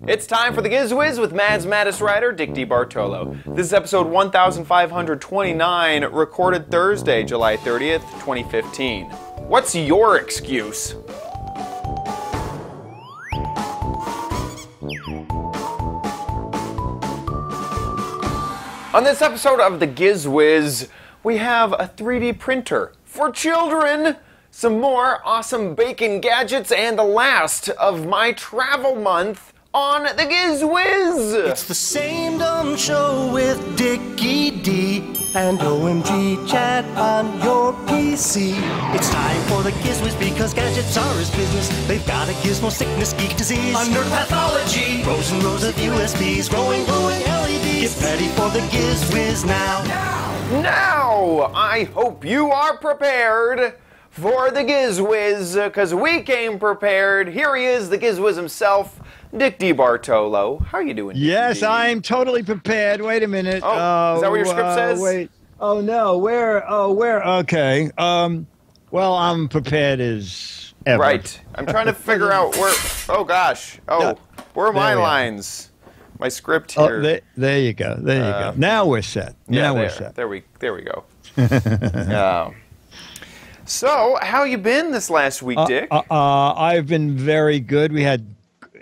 It's time for the Giz Wiz with Mad's Maddest writer, Dick DeBartolo. This is episode 1529, recorded Thursday, July 30th, 2015. What's your excuse? On this episode of the Giz Wiz, we have a 3D printer for children, some more awesome bacon gadgets, and the last of my travel month on the Giz Wiz. It's the same dumb show with Dickie D and OMG chat on your PC. It's time for the Giz Wiz because gadgets are his business. They've got a gizmo sickness, geek disease, under pathology, rows and rows of USBs, glowing LEDs. Get ready for the Giz Wiz now. Now, I hope you are prepared for the Giz Wiz, because we came prepared. Here he is, the Giz Wiz himself, Dick DeBartolo. How are you doing, Dick? Yes, I'm totally prepared. Wait a minute. Oh, is that what your script says? Wait. Oh, no. Where? Okay. Well, I'm prepared as ever. Right. I'm trying to figure out where... Oh, gosh. Oh, where are my lines? My script here. Oh, there you go. There you go. Now we're set. Now we're set. There we go. So, how you been this last week, Dick? I've been very good. We had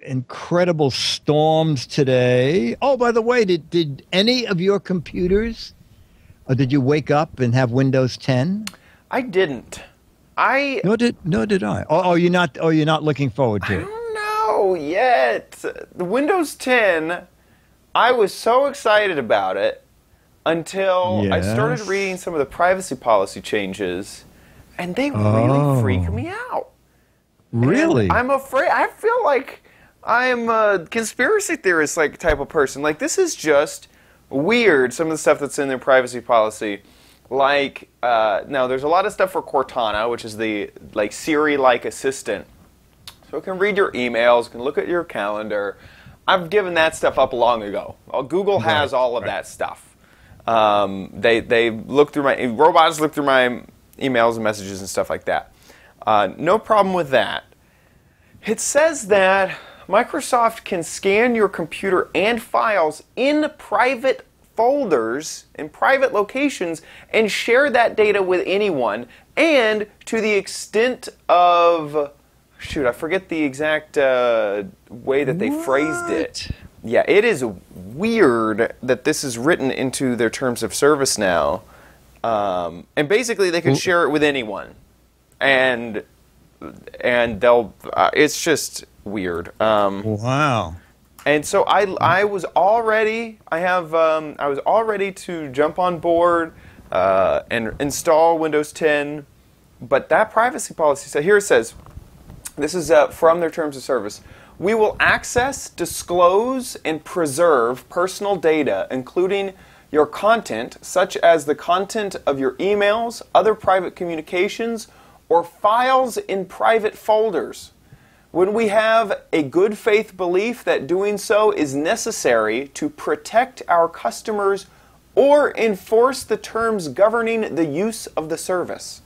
incredible storms today. Oh, by the way, did any of your computers, or did you wake up and have Windows 10? I didn't. Nor did I. Oh, you're not looking forward to it. I don't know yet. The Windows 10, I was so excited about it until I started reading some of the privacy policy changes, and they really freak me out. Really? And I'm afraid. I feel like I'm a conspiracy theorist type of person. Like, this is just weird, some of the stuff that's in their privacy policy. Like, now there's a lot of stuff for Cortana, which is the Siri-like assistant. So it can read your emails, can look at your calendar. I've given that stuff up long ago. Google has all of that stuff. They look through my robots, look through my emails and messages and stuff like that. No problem with that. It says that Microsoft can scan your computer and files in private folders, in private locations, and share that data with anyone. And to the extent of, shoot, I forget the exact way that they phrased it. Yeah, it is weird that this is written into their terms of service now. And basically they can share it with anyone. And they'll, it's just weird. Wow. And so I was all ready. I was all ready to jump on board and install Windows 10. But that privacy policy, so here it says, this is from their terms of service. We will access, disclose, and preserve personal data, including your content, such as the content of your emails, other private communications, or files in private folders. When we have a good faith belief that doing so is necessary to protect our customers or enforce the terms governing the use of the service.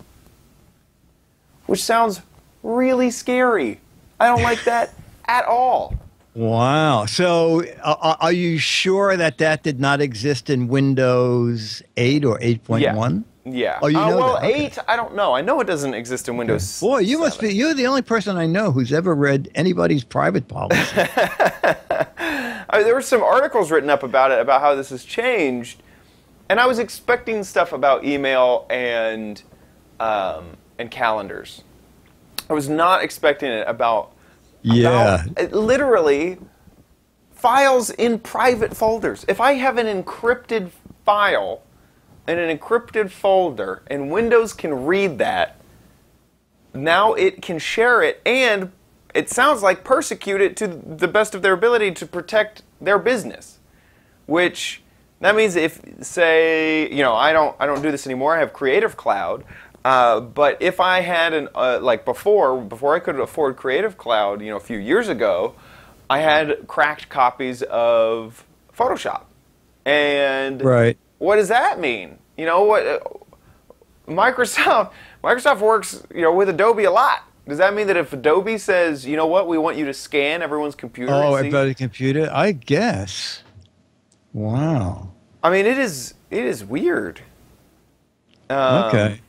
Which sounds really scary. I don't like that at all. Wow. So are you sure that did not exist in Windows 8 or 8.1? Yeah. Oh, you know well, that. Okay. 8, I don't know. I know it doesn't exist in Windows. Boy, you 7. must be, you're the only person I know who's ever read anybody's private policy. There were some articles written up about it, about how this has changed. And I was expecting stuff about email and calendars. I was not expecting it about literally files in private folders. If I have an encrypted file in an encrypted folder and Windows can read that, now it can share it and it sounds like persecute it to the best of their ability to protect their business. Which that means if, say, I don't do this anymore. I have Creative Cloud. But if I had before I could afford Creative Cloud, a few years ago, I had cracked copies of Photoshop. And what does that mean? Microsoft works, with Adobe a lot. Does that mean that if Adobe says, you know what, we want you to scan everyone's computer? Oh, and see? everybody's computer? I guess. Wow. I mean, it is weird. Okay.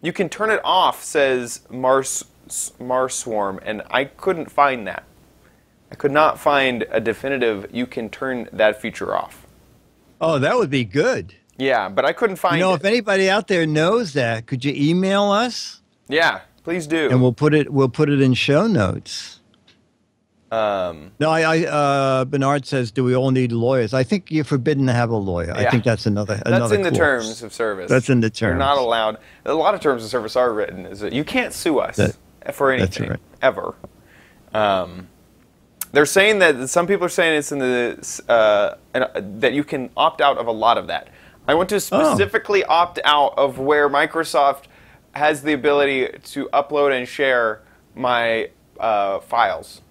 You can turn it off, says Marswarm, and I couldn't find that. I could not find a definitive you can turn that feature off. Oh, that would be good. Yeah, but I couldn't find it. If anybody out there knows that, could you email us? Yeah, please do. And we'll put it in show notes. No, Bernard says, do we all need lawyers? I think you're forbidden to have a lawyer. Yeah. I think that's another That's in the clause. terms of service. That's in the terms. You're not allowed. A lot of terms of service are written. Is that you can't sue us for anything, right. ever. They're saying that some people are saying it's in the that you can opt out of a lot of that. I want to specifically opt out of where Microsoft has the ability to upload and share my files.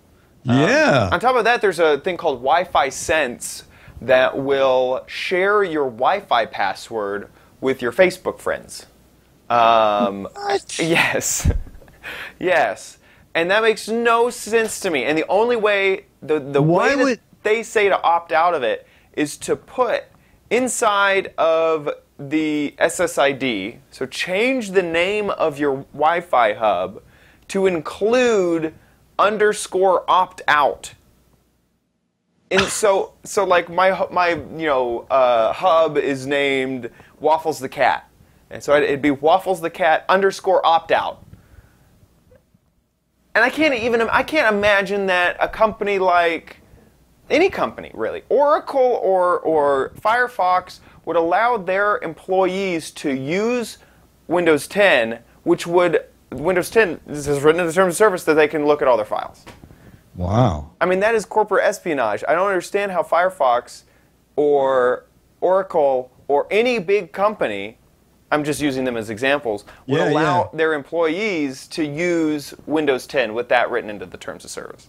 Yeah. On top of that, there's a thing called Wi-Fi Sense that will share your Wi-Fi password with your Facebook friends. What? Yes. Yes. And that makes no sense to me. And the only way, the way that they say to opt out of it is to put inside of the SSID, so change the name of your Wi-Fi hub to include _opt out. And so like my hub is named Waffles the Cat. And so it'd be Waffles the Cat _opt out. And I can't imagine that a company like any company really, Oracle or Firefox would allow their employees to use Windows 10, which would Windows 10 this is written in the terms of service that they can look at all their files. Wow. I mean, that is corporate espionage. I don't understand how Firefox or Oracle or any big company, I'm just using them as examples, would allow their employees to use Windows 10 with that written into the terms of service.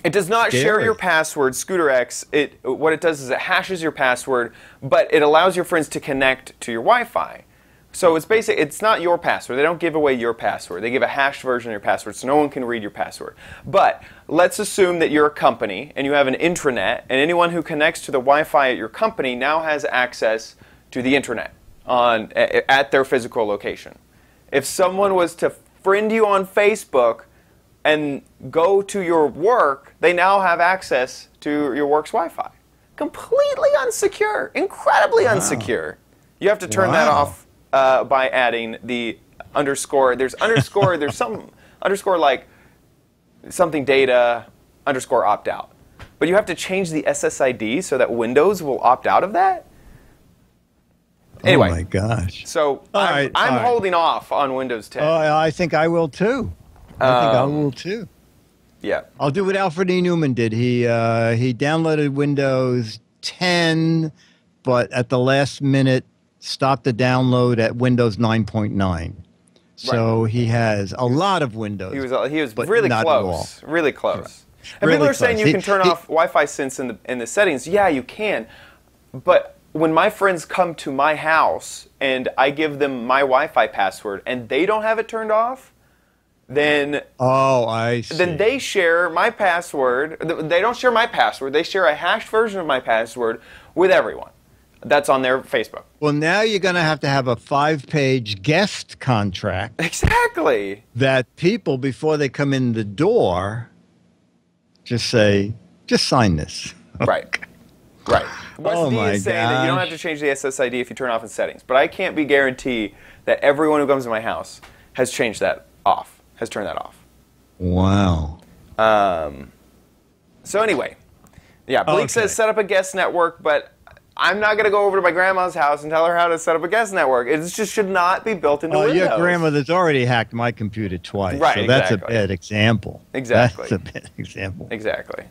It does not share your password, ScooterX. What it does is it hashes your password, but it allows your friends to connect to your Wi-Fi. So it's not your password. They don't give away your password. They give a hashed version of your password so no one can read your password. But let's assume that you're a company and you have an intranet, and anyone who connects to the Wi-Fi at your company now has access to the internet at their physical location. If someone was to friend you on Facebook and go to your work, they now have access to your work's Wi-Fi. Completely unsecure, incredibly unsecure. You have to turn that off by adding the underscore. There's underscore, there's some underscore like something data underscore opt out. But you have to change the SSID so that Windows will opt out of that? Anyway. Oh my gosh. So I'm holding off on Windows 10. I think I will too. Yeah. I'll do what Alfred E. Newman did. He downloaded Windows 10, but at the last minute stopped the download at Windows 9.9. So he has a lot of Windows. He was really close. Really close. And people are saying you can turn off Wi-Fi Sense in the settings. Yeah, you can. But when my friends come to my house and I give them my Wi-Fi password and they don't have it turned off, then I see. Then they share my password. They don't share my password. They share a hashed version of my password with everyone. That's on their Facebook. Well, now you're going to have a 5-page guest contract. Exactly. That people, before they come in the door, just sign this. Right. Right. Wesley is saying that you don't have to change the SSID if you turn off in settings. But I can't be guaranteed that everyone who comes to my house has changed that off, has turned that off. Wow. So anyway, yeah, Bleak says set up a guest network, but I'm not going to go over to my grandma's house and tell her how to set up a guest network. It just should not be built into Windows. Your grandmother's already hacked my computer twice. Right, so that's a bad example. Exactly. That's a bad example. Exactly.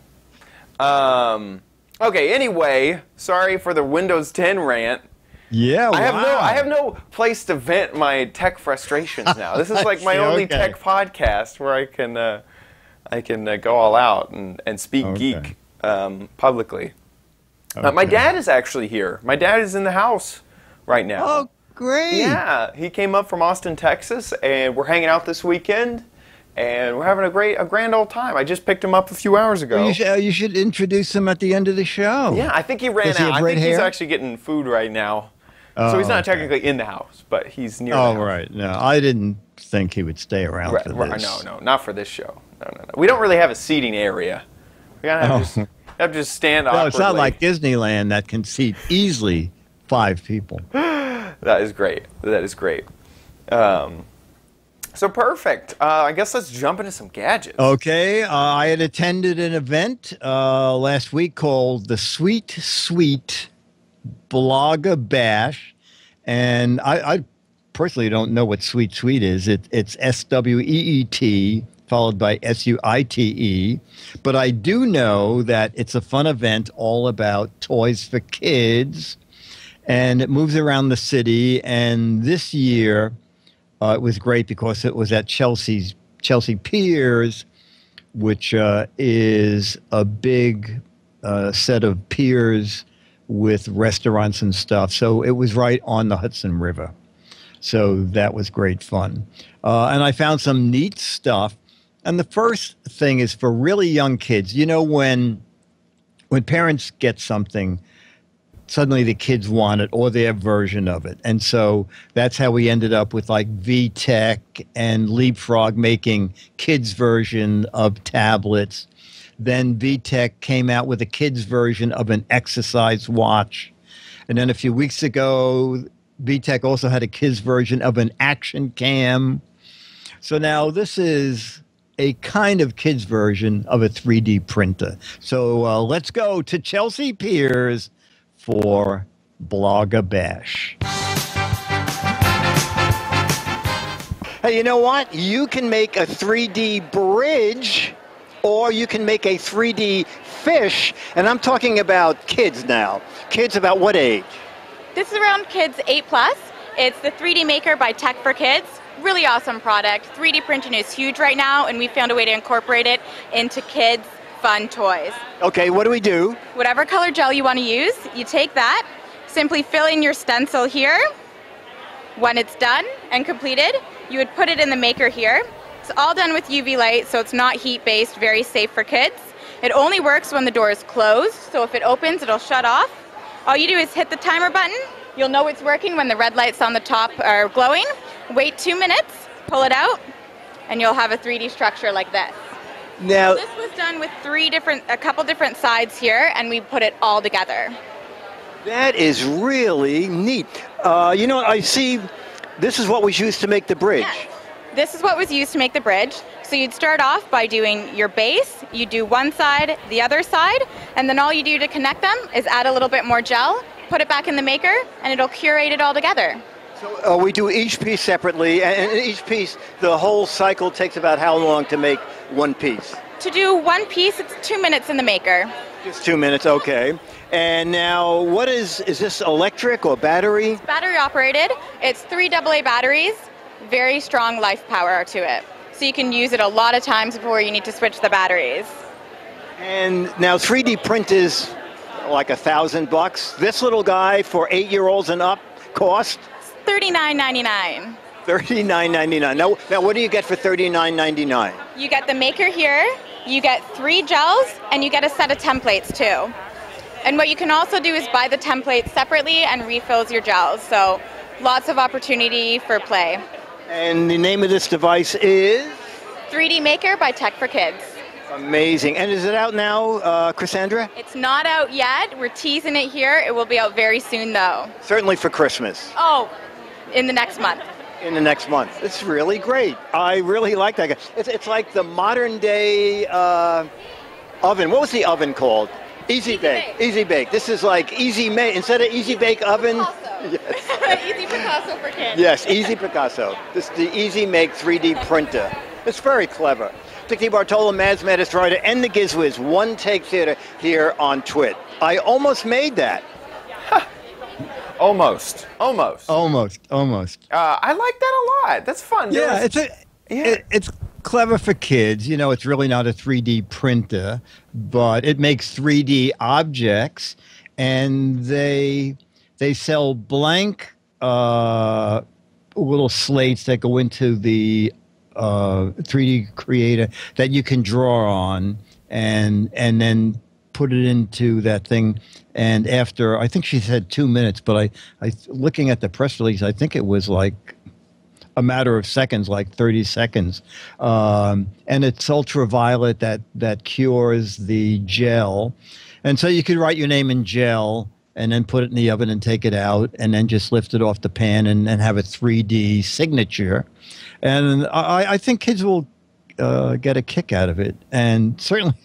Okay, anyway, sorry for the Windows 10 rant. Yeah, I have no place to vent my tech frustrations now. This is like my only tech podcast where I can go all out and speak geek publicly. My dad is actually here. My dad is in the house right now. Oh, great. Yeah, he came up from Austin, Texas, and we're hanging out this weekend, and we're having a grand old time. I just picked him up a few hours ago. Well, you should introduce him at the end of the show. Yeah, I think he ran Does he out. have I red think he's hair? actually getting food right now. So he's not technically in the house, but he's near the house. Oh, right. No, I didn't think he would stay around for this. No, not for this show. No. We don't really have a seating area. We gotta have to just stand awkwardly. No, it's not like Disneyland that can seat easily 5 people. That is great. So perfect. I guess let's jump into some gadgets. Okay, I had attended an event last week called the Sweet Sweet Blogger Bash, and I personally don't know what Sweet Sweet is. It's SWEET followed by SUITE, but I do know that it's a fun event all about toys for kids, and it moves around the city. And this year it was great because it was at Chelsea Piers, which is a big set of piers with restaurants and stuff. So it was right on the Hudson River. So that was great fun. And I found some neat stuff. And the first thing is for really young kids. You know, when parents get something, suddenly the kids want it or their version of it. And so that's how we ended up with like VTech and Leapfrog making kids' version of tablets. Then VTech came out with a kids' version of an exercise watch. And then a few weeks ago, VTech also had a kids' version of an action cam. So now this is a kind of kids' version of a 3D printer. So let's go to Chelsea Piers for Blogger Bash. Hey, you know what? You can make a 3D bridge, or you can make a 3D fish, and I'm talking about kids now. Kids about what age? This is around kids 8+. It's the 3D Maker by Tech for Kids. Really awesome product. 3D printing is huge right now, and we found a way to incorporate it into kids' fun toys. Okay, what do we do? Whatever color gel you want to use, you take that, simply fill in your stencil here. When it's done and completed, you would put it in the maker here. It's all done with UV light, so it's not heat-based, very safe for kids. It only works when the door is closed, so if it opens, it'll shut off. All you do is hit the timer button. You'll know it's working when the red lights on the top are glowing. Wait 2 minutes, pull it out, and you'll have a 3D structure like this. Now, This was done with a couple different sides here, and we put it all together. that is really neat. You know, I see this is what was used to make the bridge. Yes. This is what was used to make the bridge. So you'd start off by doing your base, you do one side, the other side, and then all you do to connect them is add a little bit more gel, put it back in the maker, and it'll curate it all together. So we do each piece separately, and each piece, the whole cycle takes about how long to make one piece? To do one piece, it's 2 minutes in the maker. Just 2 minutes, okay. And now, what is this electric or battery? Battery operated. It's 3 AA batteries, very strong life power to it. So you can use it a lot of times before you need to switch the batteries. And now 3D print is like $1,000. This little guy for 8-year-olds and up cost? $39.99. $39.99. Now, what do you get for $39.99? You get the maker here, you get 3 gels, and you get a set of templates too. And what you can also do is buy the templates separately and refills your gels. So lots of opportunity for play. And the name of this device is? 3D Maker by Tech for Kids. Amazing. And is it out now, Cassandra? It's not out yet. We're teasing it here. It will be out very soon though. Certainly for Christmas. Oh, in the next month. In the next month. It's really great. I really like that. It's like the modern day oven. What was the oven called? Easy Bake. Easy Bake. This is like Easy Make. Instead of Easy Bake oven. Yes. Easy Picasso for kids. Yes, Easy Picasso. This is the Easy Make 3D printer. It's very clever. Dickie Bartola, Mads Mattis Writer, and the Giz Wiz, One Take Theater here on Twit. I almost made that. Almost. I like that a lot. That's fun. Yeah, it's clever for kids. You know, it's really not a 3D printer, but it makes 3D objects, and they sell blank little slates that go into the 3D creator that you can draw on, and then put it into that thing. And after, I think she said 2 minutes, but I looking at the press release, I think it was like a matter of seconds, like 30 seconds. And it's ultraviolet that cures the gel. And so you could write your name in gel and then put it in the oven and take it out, and then just lift it off the pan and have a 3D signature. And I think kids will get a kick out of it, and certainly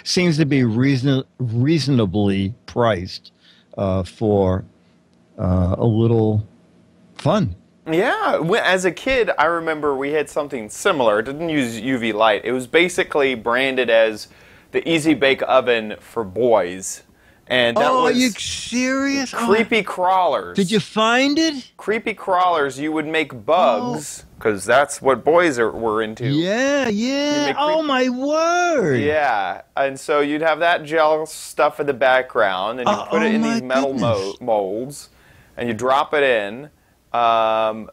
seems to be reasonably priced for a little fun. Yeah, as a kid, I remember we had something similar. It didn't use UV light. It was basically branded as the Easy Bake Oven for boys. And that was are you serious? creepy crawlers. Did you find it? Creepy crawlers, you would make bugs, because that's what boys were into. Yeah, yeah. Oh, my word. Yeah, and so you'd have that gel stuff in the background, and you put it in these metal molds, and you drop it in, and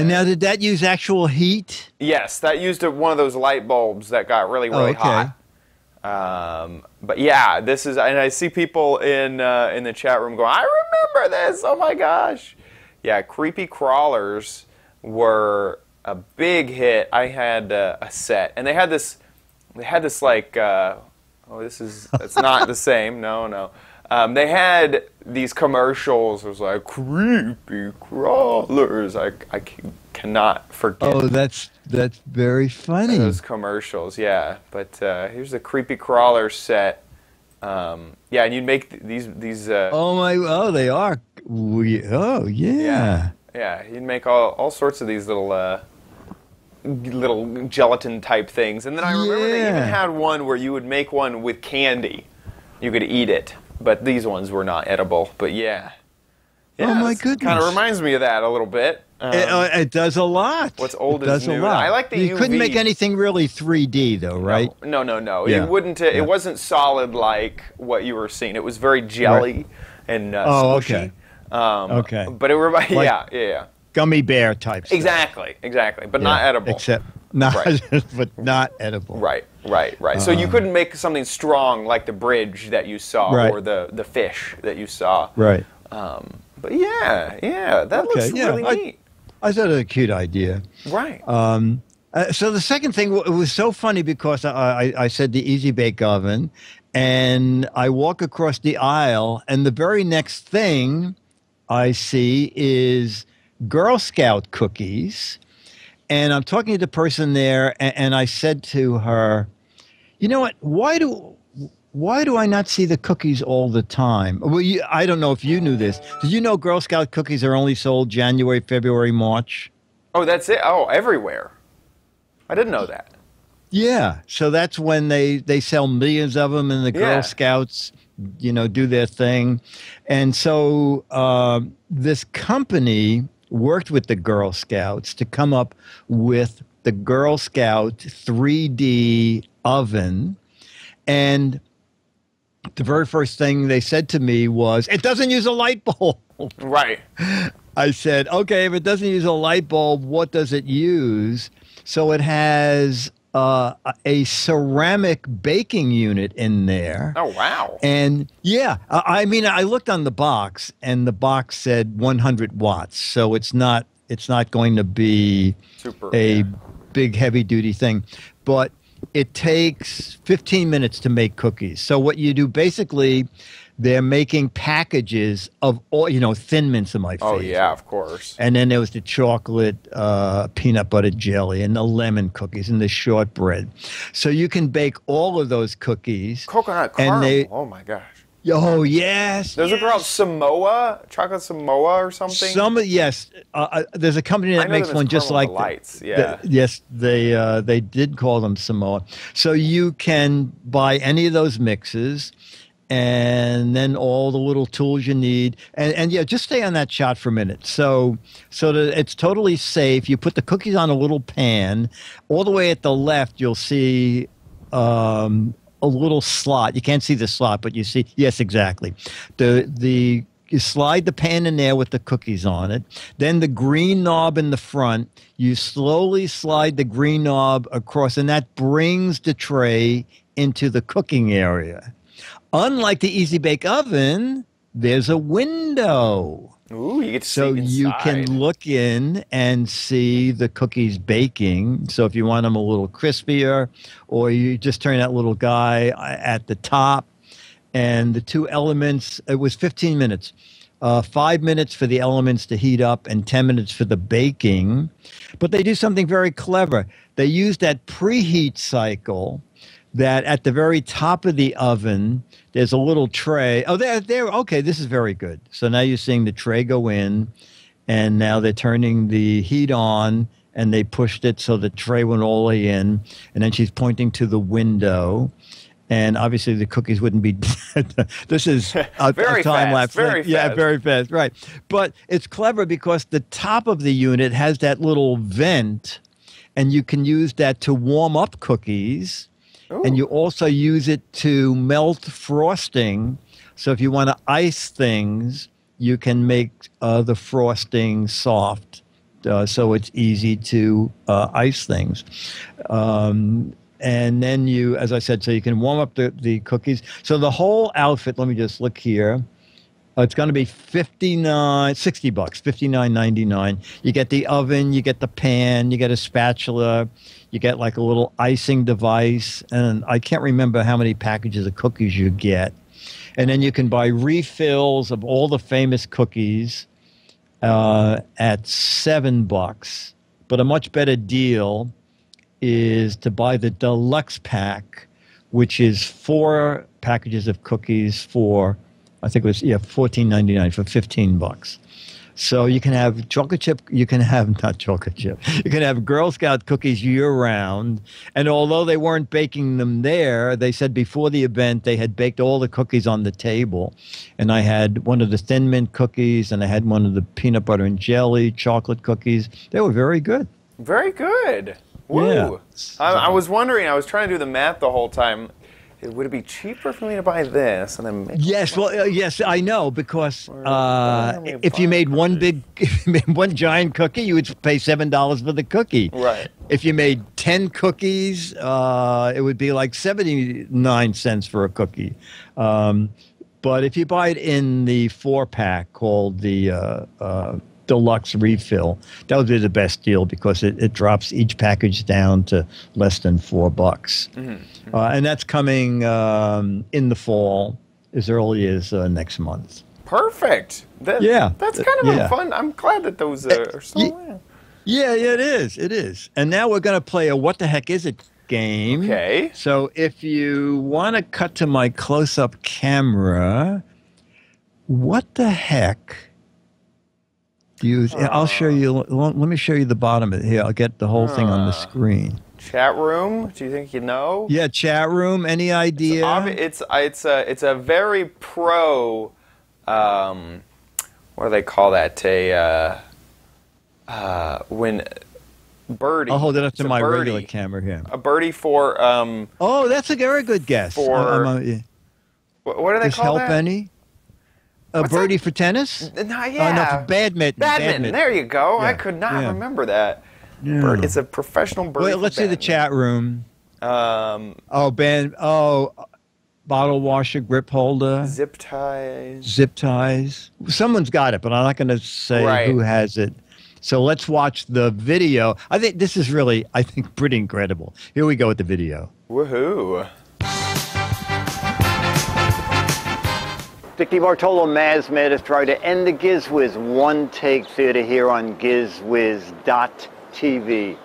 now, did that use actual heat? Yes, that used one of those light bulbs that got really, really hot. But yeah, this is, and I see people in the chat room going, I remember this, oh my gosh. Yeah, creepy crawlers were a big hit. I had a set, and they had this like, it's not the same, no. They had these commercials. It was like, creepy crawlers. I cannot forget. Oh, that's very funny. Those commercials, yeah. But here's the creepy crawler set. Yeah, and you'd make these. Oh they are. Yeah. Yeah, you'd make all sorts of these little gelatin type things, and then I remember they even had one where you would make one with candy. You could eat it. But these ones were not edible. But yeah. Oh my goodness! Kind of reminds me of that a little bit. It does a lot. What's old is new. Does a lot. I like the UV. You couldn't make anything really 3D though, right? No. Yeah. It wouldn't. It wasn't solid like what you were seeing. It was very jelly and squishy. Okay. But it reminded. Like yeah. Gummy bear type stuff. Exactly. But not edible. Except but not edible. Right. So you couldn't make something strong like the bridge that you saw or the fish that you saw. Right. But yeah, that looks really neat. I thought it was a cute idea. Right. So the second thing, it was so funny because I said the Easy Bake Oven, and I walk across the aisle, and the very next thing I see is Girl Scout cookies. And I'm talking to the person there, and I said to her, you know what, why do I not see the cookies all the time? Well, I don't know if you knew this. Did you know Girl Scout cookies are only sold January, February, March? Oh, that's it? Oh, everywhere. I didn't know that. Yeah. So that's when they sell millions of them, and the Girl Scouts, do their thing. And so this company worked with the Girl Scouts to come up with the Girl Scout 3D oven. And the very first thing they said to me was, it doesn't use a light bulb. Right. I said, okay, if it doesn't use a light bulb, what does it use? So it has a ceramic baking unit in there. Oh, wow. And yeah, I mean, I looked on the box, and the box said 100 watts. So it's not going to be big, heavy duty thing, but it takes 15 minutes to make cookies. So what you do, basically, they're making packages of all, Thin Mints are my favorite. Oh, yeah, of course. And then there was the chocolate peanut butter jelly and the lemon cookies and the shortbread. So you can bake all of those cookies. Coconut caramel. Oh, my gosh. Oh, yes. There's a girl, Samoa, chocolate Samoa or something? Yes. There's a company that makes one just like lights. Yeah. Yes, they did call them Samoa. So you can buy any of those mixes, and then all the little tools you need. And yeah, just stay on that shot for a minute. So that it's totally safe. You put the cookies on a little pan. All the way at the left, you'll see a little slot. You can't see the slot, but you see, yes, exactly. The you slide the pan in there with the cookies on it. Then the green knob in the front, you slowly slide the green knob across, and that brings the tray into the cooking area. Unlike the Easy Bake Oven, there's a window. Ooh, you get to So see inside. you can look in and see the cookies baking. So if you want them a little crispier, or you just turn that little guy at the top, and the two elements, it was 15 minutes. 5 minutes for the elements to heat up and 10 minutes for the baking. But they do something very clever. They use that preheat cycle that at the very top of the oven, there's a little tray. Oh, there. Okay, this is very good. So now you're seeing the tray go in, and now they're turning the heat on, and they pushed it so the tray went all the way in, and then she's pointing to the window. And obviously the cookies wouldn't be. This is a Very time fast, lapse. very Yeah, fast. very fast. Right, but it's clever because the top of the unit has that little vent, and you can use that to warm up cookies, and you also use it to melt frosting. So if you want to ice things, you can make the frosting soft, so it's easy to ice things. And then you, as I said, so you can warm up the cookies. So the whole outfit, let me just look here. It's going to be $60, $59.99. You get the oven, you get the pan, you get a spatula, you get like a little icing device, and I can't remember how many packages of cookies you get. And then you can buy refills of all the famous cookies at $7. But a much better deal is to buy the deluxe pack, which is 4 packages of cookies for, I think it was, $14.99 for $15. So you can have chocolate chip, you can have, not chocolate chip, you can have Girl Scout cookies year round. And although they weren't baking them there, they said before the event they had baked all the cookies on the table. And I had one of the Thin Mint cookies, and I had one of the peanut butter and jelly chocolate cookies. They were very good. Very good. Woo. Yeah. I was wondering, I was trying to do the math the whole time. Would it be cheaper for me to buy this and then make Yes, well, yes, I know, because Or if you made one giant cookie, you would pay $7 for the cookie. Right. If you made 10 cookies, it would be like 79 cents for a cookie. But if you buy it in the 4-pack called the deluxe refill, that would be the best deal because it drops each package down to less than $4. And that's coming in the fall as early as next month. Perfect. Yeah. That's kind of Yeah. fun. I'm glad that those are so. Yeah, it is. It is. And now we're going to play a What the Heck Is It game. Okay. So if you want to cut to my close-up camera, what the heck? I'll show you. Let me show you the bottom of it. Here, I'll get the whole thing on the screen. Chat room? Do you think you know? Yeah, chat room. Any idea? It's a very pro. What do they call that? When birdie. I'll hold it up It's to a my birdie. regular camera here. A birdie for. Oh, that's a very good guess. For- Yeah. What do they Does call help that? any? A What's birdie that? for tennis? No, Oh, yeah. no, for badminton. Badminton. There you go. I Yeah, could not yeah. remember that. Yeah. It's a professional birdie. Wait, for let's see the badminton. chat room. Bottle washer, grip holder, Zip ties. zip ties. Someone's got it, but I'm not going to say Right. who has it. So let's watch the video. I think this is really, pretty incredible. Here we go with the video. Woohoo. Dickie Bartolo Mazmed has tried to end the Giz Wiz one-take theater here on GizWiz.tv.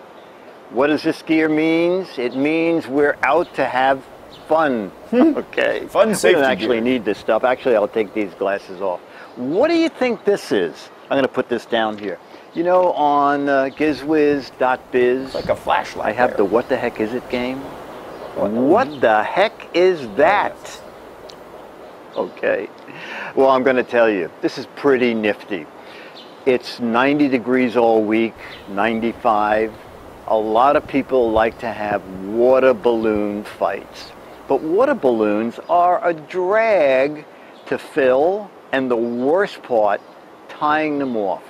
What does this gear mean? It means we're out to have fun. Okay. Fun We safety don't actually gear. need this stuff. Actually, I'll take these glasses off. What do you think this is? I'm going to put this down here. You know, on GizWiz.biz, Like a flashlight. I have there. the What the Heck Is It game. What the heck is that? Okay. Well, I'm going to tell you, this is pretty nifty. It's 90 degrees all week, 95. A lot of people like to have water balloon fights. But water balloons are a drag to fill and the worst part, tying them off.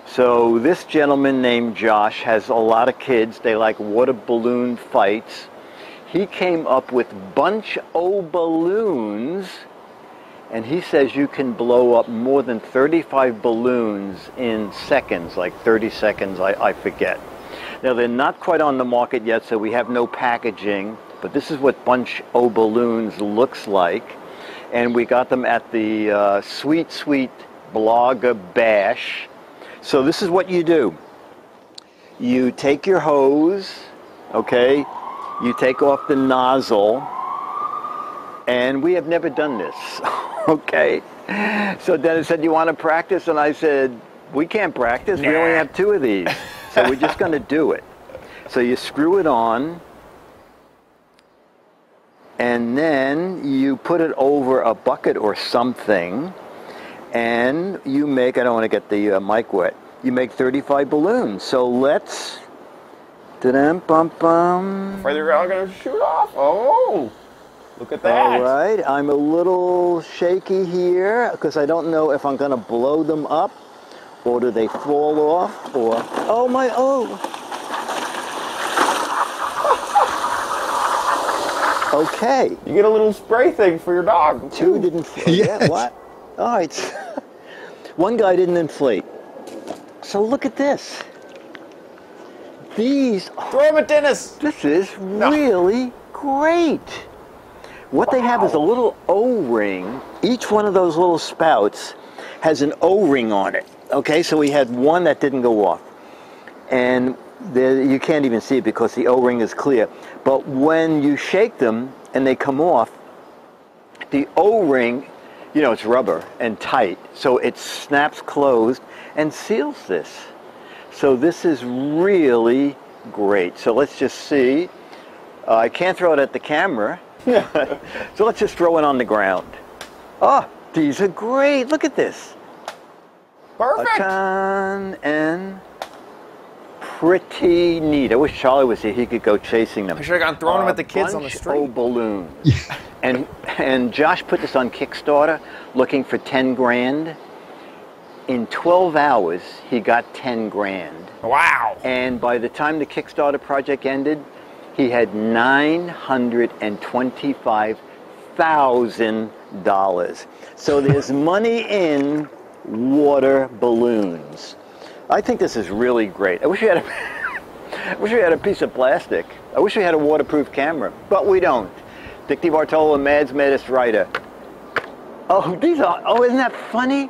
So this gentleman named Josh has a lot of kids. They like water balloon fights. He came up with bunch o balloons, and he says you can blow up more than 35 balloons in seconds, like 30 seconds, I forget. Now, they're not quite on the market yet, so we have no packaging, but this is what bunch o balloons looks like. And we got them at the Sweet Sweet Blogger Bash. So this is what you do. You take your hose, okay? You take off the nozzle, and we have never done this, okay? So Dennis said, you want to practice? And I said, we can't practice. Nah. We only have 2 of these. So we're just going to do it. So you screw it on, and then you put it over a bucket or something, and you make, I don't want to get the mic wet, you make 35 balloons. So let's, da-dum-bum-bum. Afraid they're all going to shoot off. Oh, look at that. All right, I'm a little shaky here because I don't know if I'm going to blow them up, or do they fall off, or, oh my, oh. Okay. You get a little spray thing for your dog. 2 didn't inflate. Yes. Yeah, what? All right. 1 guy didn't inflate. So look at this. These. Throw him at Dennis. This is really great. What they have is a little O-ring. Each one of those little spouts has an O-ring on it. Okay, so we had one that didn't go off. And you can't even see it because the O-ring is clear. But when you shake them and they come off, the O-ring, you know, it's rubber and tight, so it snaps closed and seals this. So this is really great. So let's just see. I can't throw it at the camera. So let's just throw it on the ground. Oh, these are great. Look at this. Perfect. And pretty neat. I wish Charlie was here. He could go chasing them. I should have gone throwing them at the kids on the street. Bunch of balloons. And Josh put this on Kickstarter, looking for 10 grand. In 12 hours, he got 10 grand. Wow. And by the time the Kickstarter project ended, he had $925,000. So there's money in water balloons. I think this is really great. I wish we had a piece of plastic. I wish we had a waterproof camera, but we don't. Dick DeBartolo and Mads made us writer. Oh, these are, oh, isn't that funny?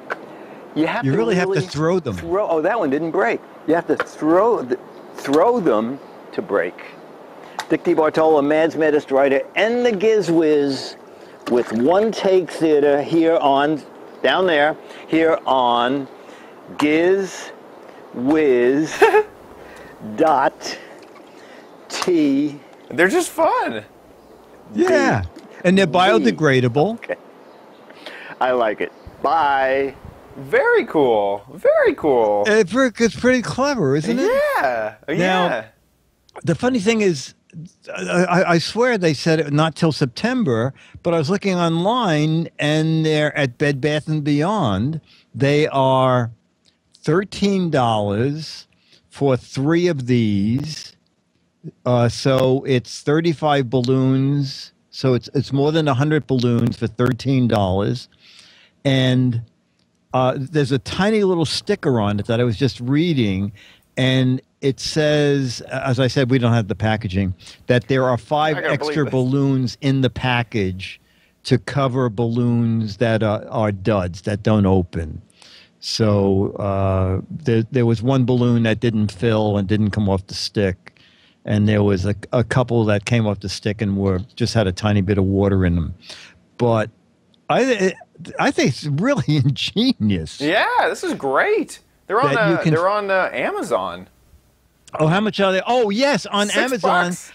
You really have to throw them. Oh, that one didn't break. You have to throw them to break. Dick DeBartolo, Mads made us writer, and the Giz Wiz with One Take Theater here on, down there, here on Giz Wiz .t. They're just fun. Yeah, and they're biodegradable. Okay. I like it. Bye. Very cool. Very cool. It's pretty clever, isn't it? Yeah. Now, Yeah. the funny thing is, I swear they said it not till September, but I was looking online, and they're at Bed Bath & Beyond. They are $13 for 3 of these. So it's 35 balloons. So it's more than 100 balloons for $13. And there's a tiny little sticker on it that I was just reading, and it says, as I said, we don't have the packaging, that there are 5 extra balloons in the package to cover balloons that are duds, that don't open. So there was 1 balloon that didn't fill and didn't come off the stick, and there was a couple that came off the stick and just had a tiny bit of water in them. But I think it's really ingenious. Yeah, this is great. They're on Amazon. Oh, how much are they? Oh, yes, on Amazon. $6.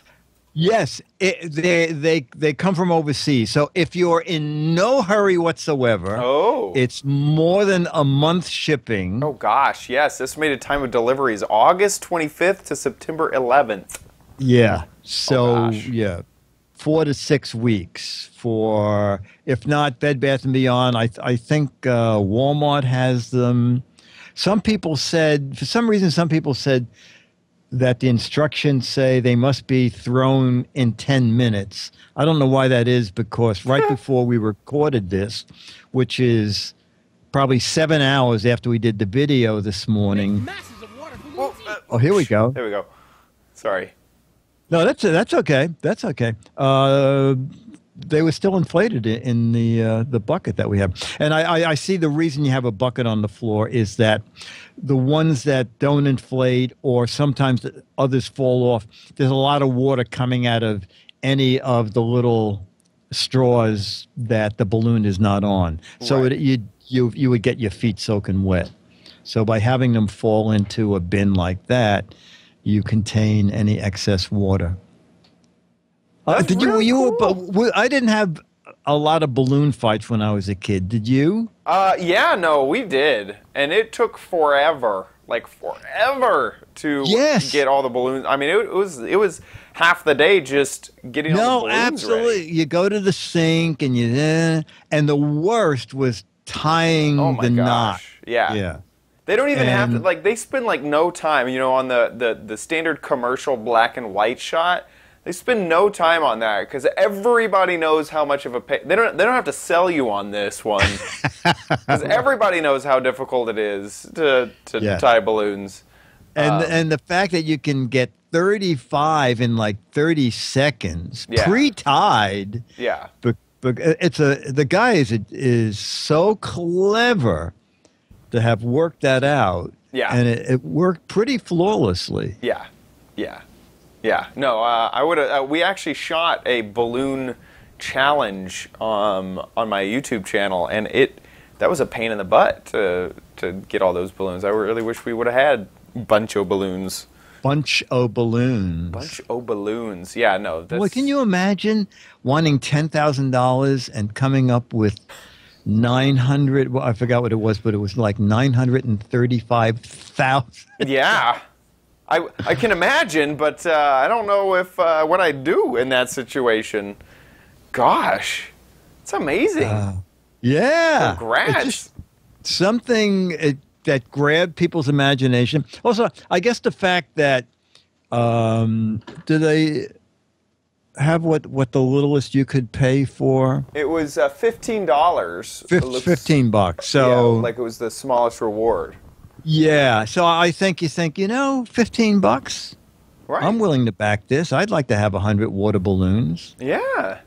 Yes, they come from overseas. So if you're in no hurry whatsoever, it's more than a month shipping. Oh gosh, yes. Estimated time of delivery is August 25th to September 11th. Yeah. So yeah, 4 to 6 weeks for, if not Bed Bath & Beyond, I think Walmart has them. Some people said, for some reason, some people said that the instructions say they must be thrown in 10 minutes. I don't know why that is, because right before we recorded this, which is probably 7 hours after we did the video this morning. Oh, here we go. There we go. Sorry. No, that's okay. That's okay. They were still inflated in the bucket that we have. And I see the reason you have a bucket on the floor is that the ones that don't inflate, or sometimes others fall off, there's a lot of water coming out of any of the little straws that the balloon is not on. So Right. you would get your feet soaking wet. So by having them fall into a bin like that, you contain any excess water. That's really cool. I didn't have a lot of balloon fights when I was a kid. Did you? Yeah, no, we did, and it took forever, like forever, to Yes. get all the balloons. I mean, it was half the day just getting all the balloons absolutely. ready. You go to the sink and and the worst was tying Oh my the knot. gosh, yeah. Yeah. They don't even have to, And- like, they spend like no time, you know, on the standard commercial black and white shot. They spend no time on that because everybody knows how much of a pain. They don't have to sell you on this one because everybody knows how difficult it is to Yeah. tie balloons. And the fact that you can get 35 in like 30 seconds Yeah. pre-tied. Yeah. But the guy is so clever to have worked that out. Yeah. And it worked pretty flawlessly. Yeah, yeah, yeah. No, I would have. We actually shot a balloon challenge on my YouTube channel, and that was a pain in the butt to get all those balloons. I really wish we would have had bunch of balloons. Bunch of balloons. Bunch of balloons. Yeah, no. That's, Well, can you imagine wanting $10,000 and coming up with 900? Well, I forgot what it was, but it was like 935,000. Yeah. I can imagine, but I don't know if what I'd do in that situation. Gosh, it's amazing. Yeah. Congrats. It's just something that grabbed people's imagination. Also, I guess the fact that do they have what the littlest you could pay for? It was $15. $15. So Yeah, like it was the smallest reward. yeah. So I think you think, $15. Right. I'm willing to back this. I'd like to have 100 water balloons. Yeah.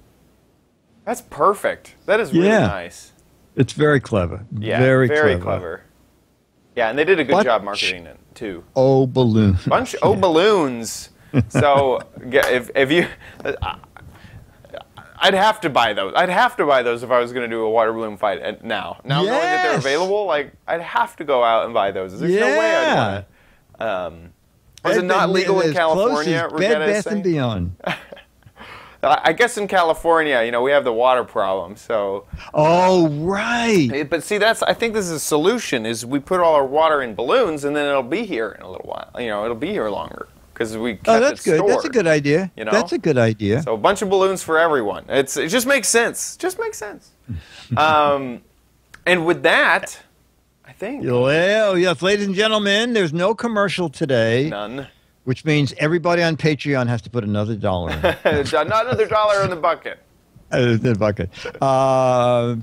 That's perfect. That is really Yeah. nice. It's very clever. Yeah. very clever. Yeah, and they did a good Bunch job marketing it too. Oh, balloon. Bunch of balloons. So yeah, if you, I'd have to buy those. I'd have to buy those if I was going to do a water balloon fight now. Now knowing that they're Yes. available, like I'd have to go out and buy those. There's no way I'd want to. Was it not legal in California? Bed Regetta is Bath saying? and Beyond. I guess in California, we have the water problem. So, Oh, right. but see, I think this is a solution. Is we put all our water in balloons, and then it'll be here in a little while. It'll be here longer because we kept Oh, that's it good. stored. That's a good idea. You know? That's a good idea. So a bunch of balloons for everyone. It just makes sense. Just makes sense. And with that, I think Well, yes, ladies and gentlemen, there's no commercial today, none. which means everybody on Patreon has to put another dollar in. Not another dollar in the bucket. The bucket.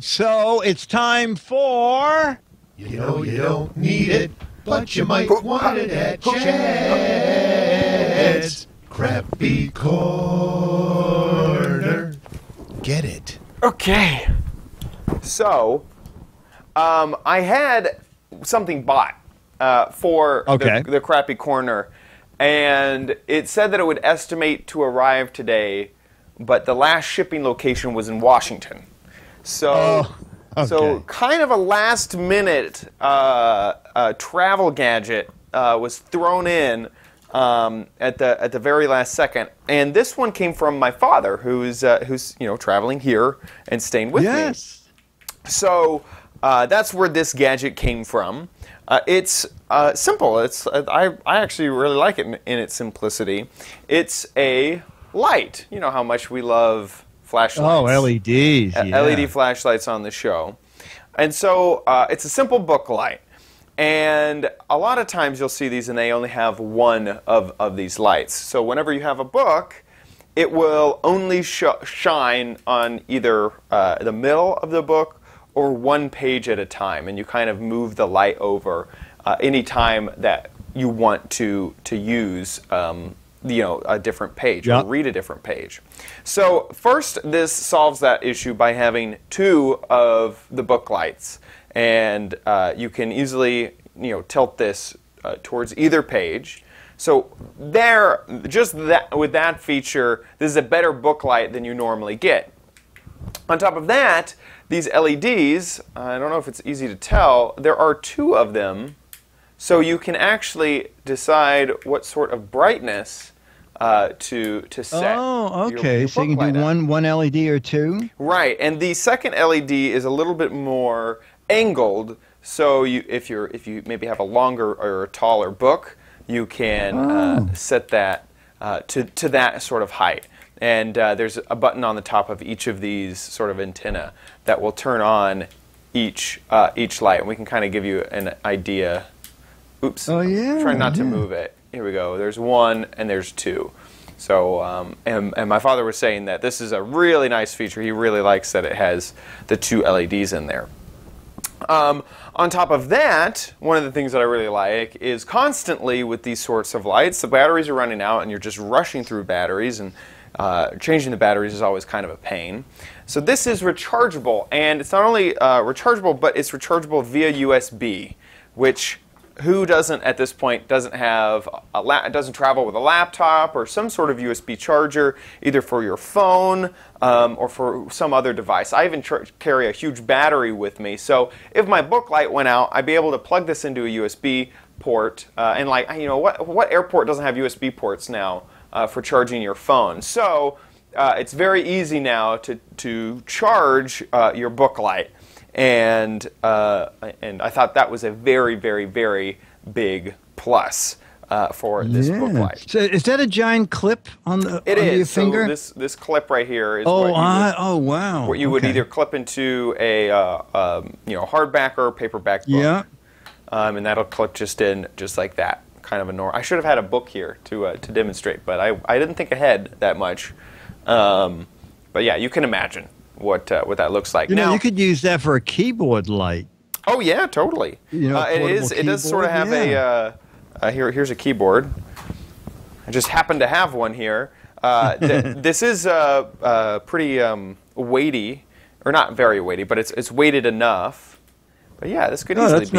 So it's time for... You know you don't need it, but you might want it at Chad's Crappy Corner. Get it? Okay. So, I had something bought for Okay. the crappy corner, and it said that it would estimate to arrive today, but the last shipping location was in Washington. So, so okay. kind of a last-minute travel gadget was thrown in at the very last second, and this one came from my father, who's traveling here and staying with me. Yes. So that's where this gadget came from. It's simple. I actually really like it in its simplicity. It's a light. You know how much we love flashlights. Oh, LEDs. Yeah. LED flashlights on the show. And so it's a simple book light. And a lot of times you'll see these and they only have one of these lights. So whenever you have a book, it will only shine on either the middle of the book or one page at a time. And you kind of move the light over any time that you want to use a different page or read a different page. So first, this solves that issue by having two of the book lights, and you can easily tilt this towards either page. So there, with that feature, this is a better book light than you normally get. On top of that, these LEDs, I don't know if it's easy to tell, there are two of them. So you can actually decide what sort of brightness to set. Oh, okay. Your so you can do one LED or two? Right. And the second LED is a little bit more angled. So if you maybe have a longer or a taller book, you can set that to that sort of height. And there's a button on the top of each of these sort of antenna that will turn on each light. And we can kind of give you an idea. Oops. Oh, yeah. Try not to move it. Here we go. There's one and there's two. So, and my father was saying that this is a really nice feature. He really likes that it has the two LEDs in there. On top of that, one of the things that I really like is constantly with these sorts of lights, the batteries are running out and you're just rushing through batteries, and changing the batteries is always kind of a pain. So this is rechargeable, and it's not only rechargeable, but it's rechargeable via USB, which who doesn't at this point doesn't have doesn't travel with a laptop or some sort of USB charger, either for your phone or for some other device. I even carry a huge battery with me, so if my book light went out, I'd be able to plug this into a USB port. And what airport doesn't have USB ports now for charging your phone? So it's very easy now to charge your book light. And I thought that was a very, very, very big plus for this book light. So is that a giant clip on your finger? So this clip right here is wow. what you would either clip into a hardback or paperback book. Yeah. And that'll clip just like that. Kind of a normal. I should have had a book here to demonstrate, but I didn't think ahead that much. But yeah, you can imagine what that looks like. Now you could use that for a keyboard light. Oh yeah, totally. It does sort of have here's a keyboard. I just happen to have one here. This is pretty weighty, or not very weighty, but it's weighted enough. But yeah, this could easily be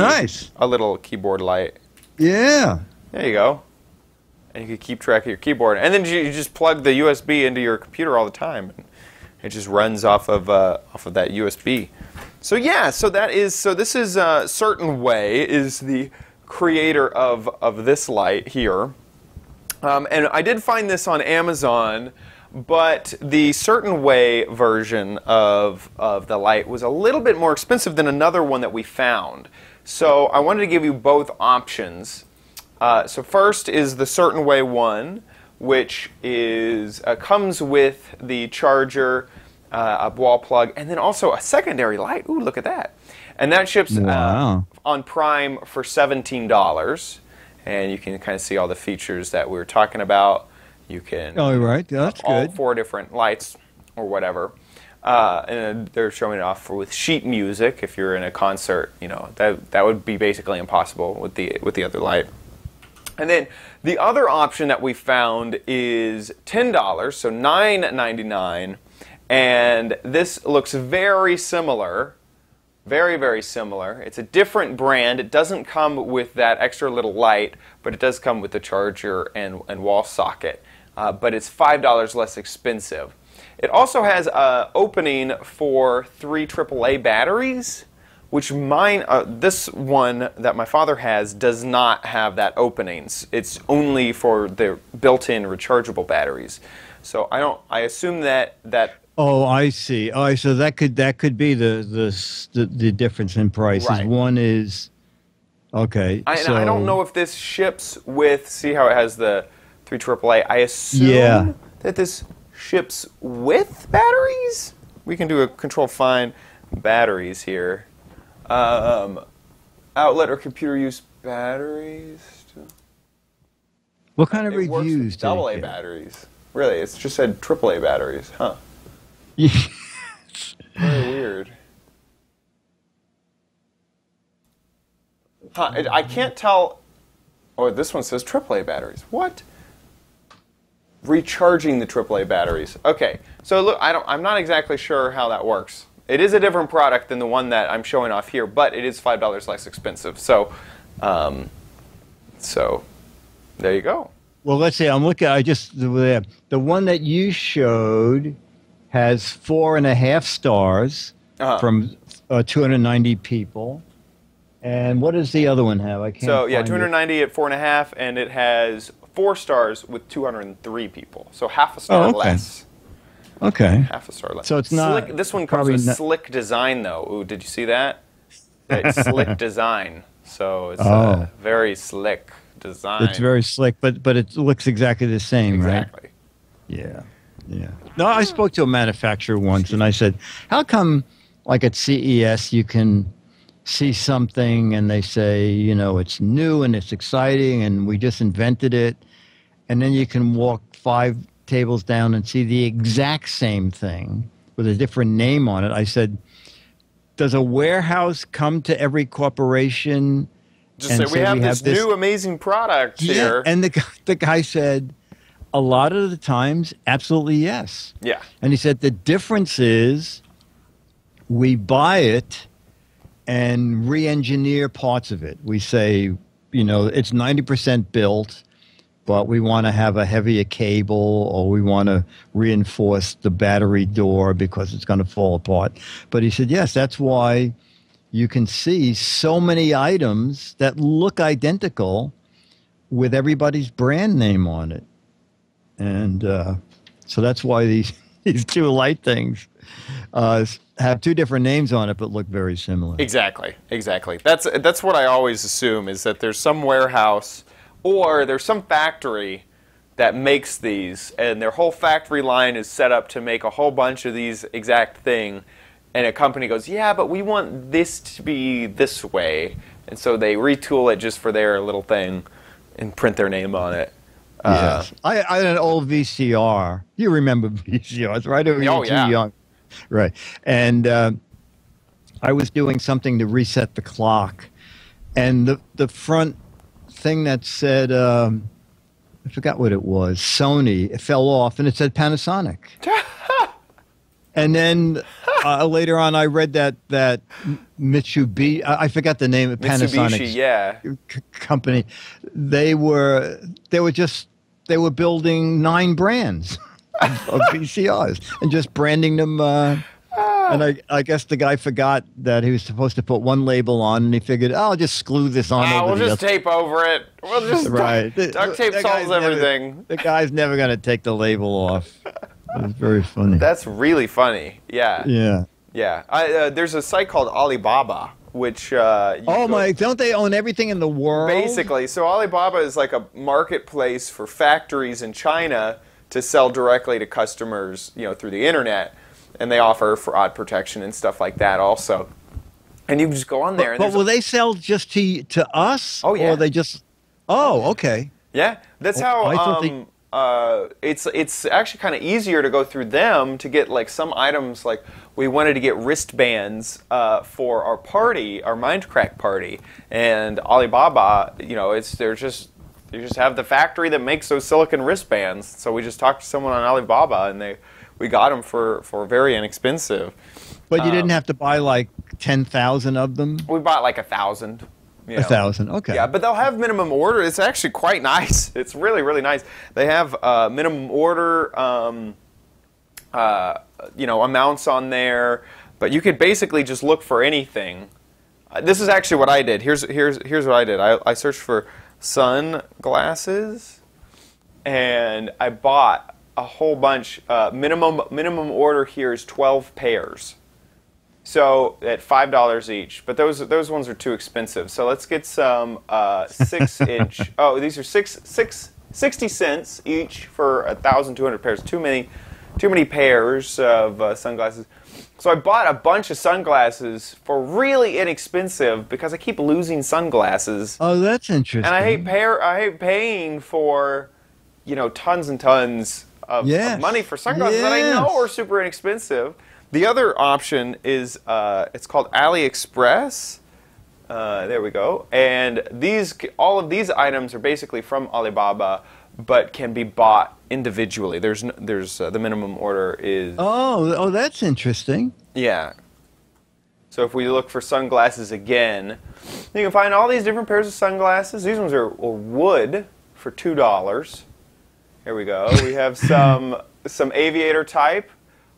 a little keyboard light. Yeah. There you go. And you can keep track of your keyboard, and then you just plug the USB into your computer all the time. It just runs off of that USB. So yeah, this is Certain Way is the creator of this light here, and I did find this on Amazon, but the Certain Way version of the light was a little bit more expensive than another one that we found. So I wanted to give you both options. So first is the Certain Way one, which is comes with the charger, a wall plug, and then also a secondary light. Ooh, look at that! And that ships on Prime for $17, and you can kind of see all the features that we were talking about. You can that's all good. 4 different lights or whatever, and they're showing it off with sheet music. If you're in a concert, that would be basically impossible with the other light. And then the other option that we found is $10, so $9.99, and this looks very similar, very, very similar. It's a different brand. It doesn't come with that extra little light, but it does come with the charger and wall socket, but it's $5 less expensive. It also has an opening for 3 AAA batteries, which this one that my father has does not have that openings. It's only for the built-in rechargeable batteries. So I assume that. Oh, I see. Oh, so that could be the difference in prices. Right. One is okay. I don't know if this ships with. See how it has the 3 AAA. I assume that this ships with batteries. We can do a control find batteries here. Outlet or computer use batteries. What kind of It works reviews? with AA batteries. Really, it's just said AAA batteries, huh? Very weird. Huh, I can't tell. Oh, this one says AAA batteries. What? Recharging the AAA batteries. Okay, so look, I'm not exactly sure how that works. It is a different product than the one that I'm showing off here, but it is $5 less expensive. So, so there you go. Well, let's see. I'm looking. The one that you showed has 4.5 stars from 290 people. And what does the other one have? I can't. So yeah, find 290 at 4.5, and it has 4 stars with 203 people. So half a star less. Okay. Half a star less. So it's not. Slick, this one comes with slick design, though. Ooh, did you see that? It's slick design. So it's very slick design. It's very slick, but it looks exactly the same, right? Exactly. Yeah. Yeah. No, I spoke to a manufacturer once, and I said, "How come, like at CES, you can see something and they say, you know, it's new and it's exciting and we just invented it, and then you can walk 5 tables down and see the exact same thing with a different name on it?" I said, "Does a warehouse come to every corporation just say we have this new amazing product here?" And the guy said, "A lot of the times, absolutely yes." Yeah. And he said the difference is we buy it and re-engineer parts of it. We say, you know, it's 90% built, but we want to have a heavier cable, or we want to reinforce the battery door because it's going to fall apart. But he said, yes, that's why you can see so many items that look identical with everybody's brand name on it. And so that's why these two light things have 2 different names on it, but look very similar. Exactly. That's what I always assume, is that there's some warehouse or there's some factory that makes these, and their whole factory line is set up to make a whole bunch of these exact thing, and a company goes, yeah, but we want this to be this way, and so they retool it just for their little thing and print their name on it. Yes. I had an old VCR. You remember VCRs, right? Or Oh, yeah. Too young. Right. And I was doing something to reset the clock, and the front thing that said, I forgot what it was, Sony, it fell off, and it said Panasonic. And then later on, I read that Mitsubishi, I forgot the name of Panasonic. Yeah. Company. They were building 9 brands of VCRs and just branding them. And I guess the guy forgot that he was supposed to put one label on, and he figured, I'll just glue this on over we'll the just other. tape over it. We'll just Right. duct tape solves everything. The guy's never going to take the label off. It was very funny. That's really funny. Yeah. Yeah. Yeah. There's a site called Alibaba, which don't they own everything in the world? Basically. So Alibaba is like a marketplace for factories in China to sell directly to customers, you know, through the internet, and they offer fraud protection and stuff like that also. And you just go on there. But will they sell just to us? Oh, yeah. Or they just? Oh, okay. Yeah, that's how. I thought it's actually kind of easier to go through them to get like some items. Like we wanted to get wristbands for our party, our Mindcrack party, and Alibaba. You know, they just have the factory that makes those silicon wristbands. So we just talked to someone on Alibaba, and we got them for very inexpensive. But you didn't have to buy like 10,000 of them? We bought like 1,000. 1,000, okay. Yeah, but they'll have minimum order. It's actually quite nice. It's really, really nice. They have minimum order, amounts on there. But you could basically just look for anything. This is actually what I did. Here's what I did. I searched for sunglasses, and I bought a whole bunch. Minimum order here is 12 pairs. So at $5 each, but those ones are too expensive. So let's get some 6-inch. Oh, these are six 60 cents each for 1,200 pairs. Too many pairs of sunglasses. So I bought a bunch of sunglasses for really inexpensive because I keep losing sunglasses. Oh, that's interesting. And I hate paying for, tons and tons of money for sunglasses that I know are super inexpensive. The other option is it's called AliExpress. There we go. And all of these items are basically from Alibaba, but can be bought individually. There's the minimum order is. Oh, that's interesting. Yeah. So if we look for sunglasses again, you can find all these different pairs of sunglasses. These ones are wood for $2. Here we go. We have some aviator type,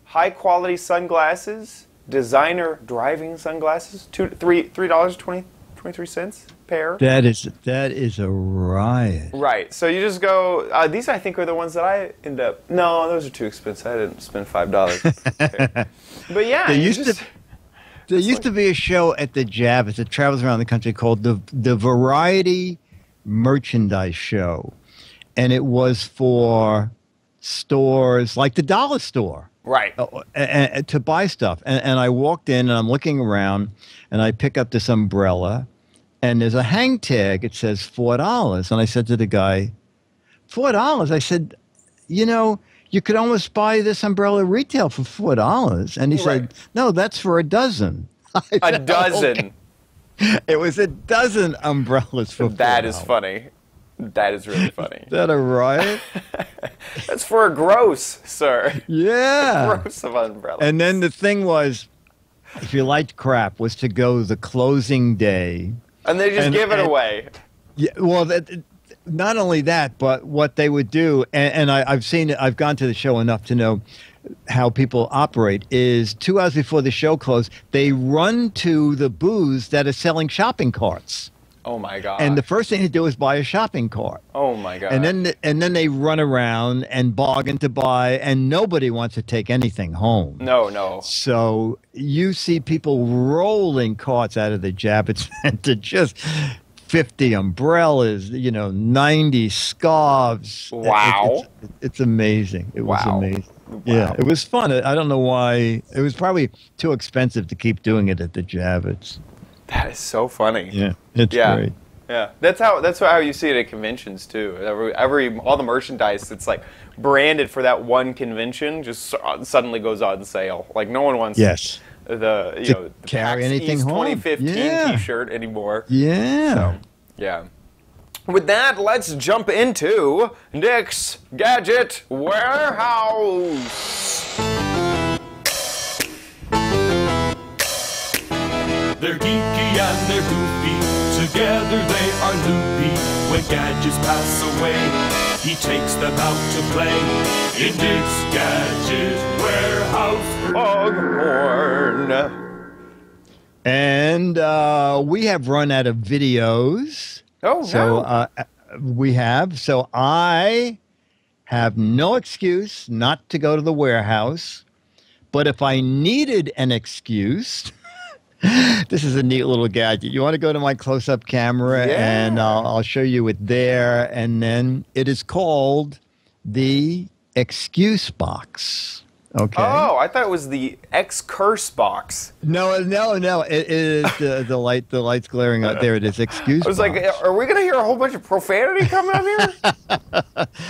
high quality sunglasses. Designer driving sunglasses, $3.23 pair. That is a riot. Right. So you just go. These I think are the ones that I end up. No, those are too expensive. I didn't spend $5. But yeah, there used to be a show at the Javits that travels around the country called the Variety Merchandise Show, and it was for stores like the dollar store. Right. To buy stuff. And I walked in and I'm looking around and I pick up this umbrella and there's a hang tag. It says $4. And I said to the guy, $4? I said, you could almost buy this umbrella retail for $4. And he said, no, that's for a dozen. A dozen. Okay. It was a dozen umbrellas for $4. That is funny. That is really funny. Is that a riot? That's for a gross, sir. Yeah. A gross of umbrellas. And then the thing was, if you liked crap, was to go the closing day. And they just give it away. Yeah, well, not only that, but what they would do, and I've seen it, I've gone to the show enough to know how people operate, is 2 hours before the show closed, they run to the booths that are selling shopping carts. Oh my God! And the first thing to do is buy a shopping cart. Oh my God! And then they run around and bargain to buy, and nobody wants to take anything home. No. So you see people rolling carts out of the Javits Center, just 50 umbrellas, 90 scarves. Wow! It's amazing. It was amazing. Wow. Yeah, it was fun. I don't know why. It was probably too expensive to keep doing it at the Javits. That is so funny. Yeah, it's great. Yeah, that's how you see it at conventions too. All the merchandise that's like branded for that one convention just suddenly goes on sale. Like no one wants the carry anything East home. 2015 T-shirt anymore. Yeah. So, yeah. With that, let's jump into Nick's Gadget Warehouse. They're geeky and they're goofy, together they are loopy. When gadgets pass away, he takes them out to play. In Nick's Gadget Warehouse. Foghorn. And we have run out of videos. Oh, so we have. So I have no excuse not to go to the warehouse. But if I needed an excuse... This is a neat little gadget. You want to go to my close-up camera, and I'll show you it there. And then it is called the Xcuse box. Okay. Oh, I thought it was the X-Curse box. No. It is the light. The light's glaring out there. It is Xcuse. I was like, are we going to hear a whole bunch of profanity coming up here?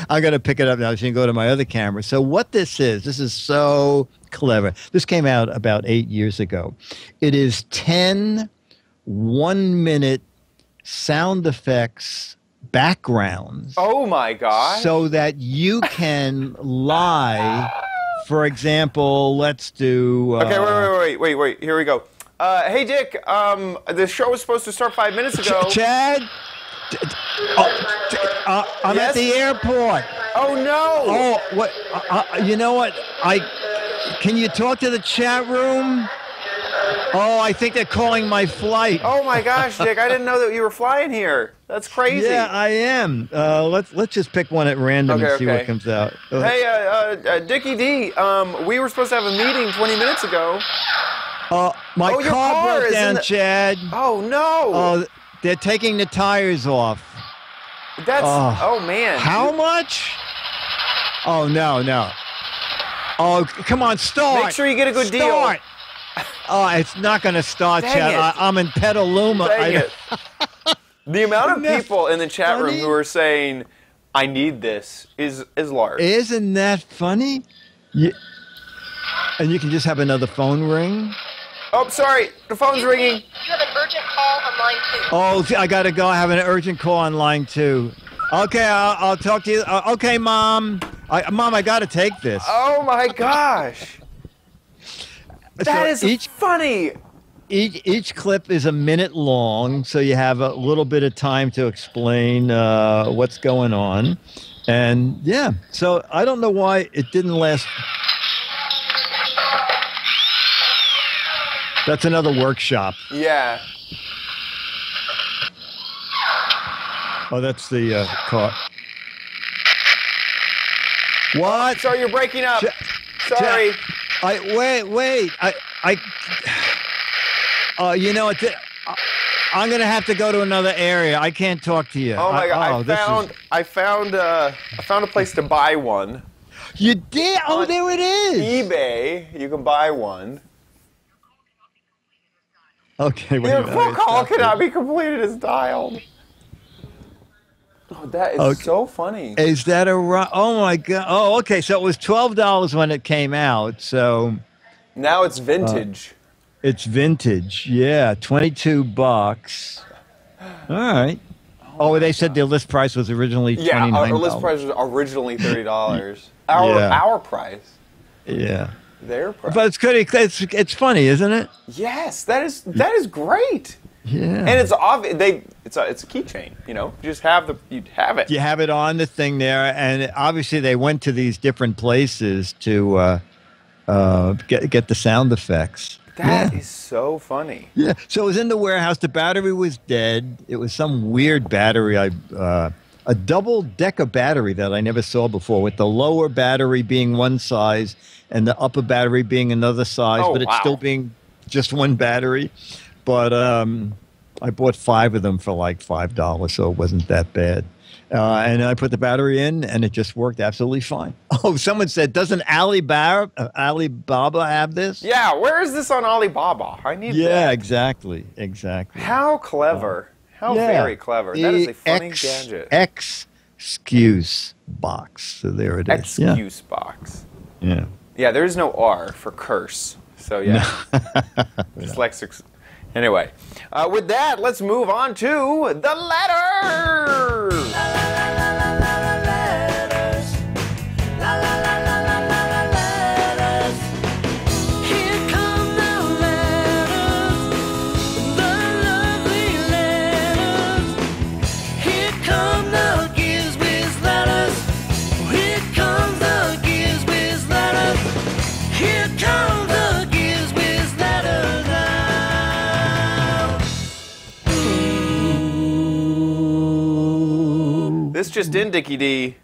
I'm going to pick it up now so you can go to my other camera. So what this is so clever. This came out about 8 years ago. It is 10 one-minute sound effects backgrounds. Oh my gosh. So that you can lie. For example, let's do... Okay, wait. Here we go. Hey, Dick, the show was supposed to start 5 minutes ago. Chad? I'm at the airport. Oh, no. Oh, what? You know what? Can you talk to the chat room? Oh, I think they're calling my flight. Oh my gosh, Dick! I didn't know that you were flying here. That's crazy. Yeah, I am. Let's just pick one at random and see what comes out. Hey, Dickie D. We were supposed to have a meeting 20 minutes ago. My car broke down, Chad. Oh no! Oh, they're taking the tires off. That's oh man. How much? Oh no. Oh, come on, start. Make sure you get a good start. deal. Oh, it's not going to start, Dang Chad. it. I'm in Petaluma. Dang it. The amount of Isn't that people in the chat room funny? who are saying, "I need this," is large. Isn't that funny? And you can just have another phone ring. Oh, sorry, the phone's ringing. You have an urgent call on line 2. Oh, I got to go. I have an urgent call on line 2. Okay, I'll talk to you. Okay, Mom. Mom, I got to take this. Oh my gosh, that is funny. Each clip is a minute long, so you have a little bit of time to explain what's going on. And yeah, so I don't know why it didn't last. That's another workshop. Yeah. Oh, that's the car. What? Sorry, you're breaking up. Sorry. Wait. You know what? I'm gonna have to go to another area. I can't talk to you. Oh my god! I found a place to buy one. You did? Oh, there it is. eBay, you can buy one. Okay. Wait Your a minute. phone call cannot be completed as dialed. Oh, that is so funny. Is that a right? Oh my god! Oh, okay. So it was $12 when it came out. So now it's vintage. It's vintage. Yeah, $22. All right. Oh, they said the list price was originally $29. Yeah, our list price was originally $30. Our price. Yeah. Their price. But it's good. It's funny, isn't it? Yes, that is great. Yeah. And it's obvious. It's a keychain. You know, you have it. You have it on the thing there, and obviously they went to these different places to get the sound effects. That is so funny. Yeah. So it was in the warehouse. The battery was dead. It was some weird battery. A double-decker battery that I never saw before, with the lower battery being one size and the upper battery being another size, but it's still being just one battery. But I bought 5 of them for like $5, so it wasn't that bad. And I put the battery in, and it just worked absolutely fine. Oh, someone said, doesn't Alibaba have this? Yeah, where is this on Alibaba? I need that. Yeah, exactly. How clever. How very clever. That is a funny gadget. Xcuse box. So there it is. Xcuse box. Yeah. Yeah, there is no R for curse. So yeah. Dyslexics. Anyway, with that, let's move on to the letters. Here come the letters, the lovely letters. Here come the Giz Wiz letters. Here comes the Giz Wiz letters. Here come the Giz Wiz letters now. This just in, Dickie D.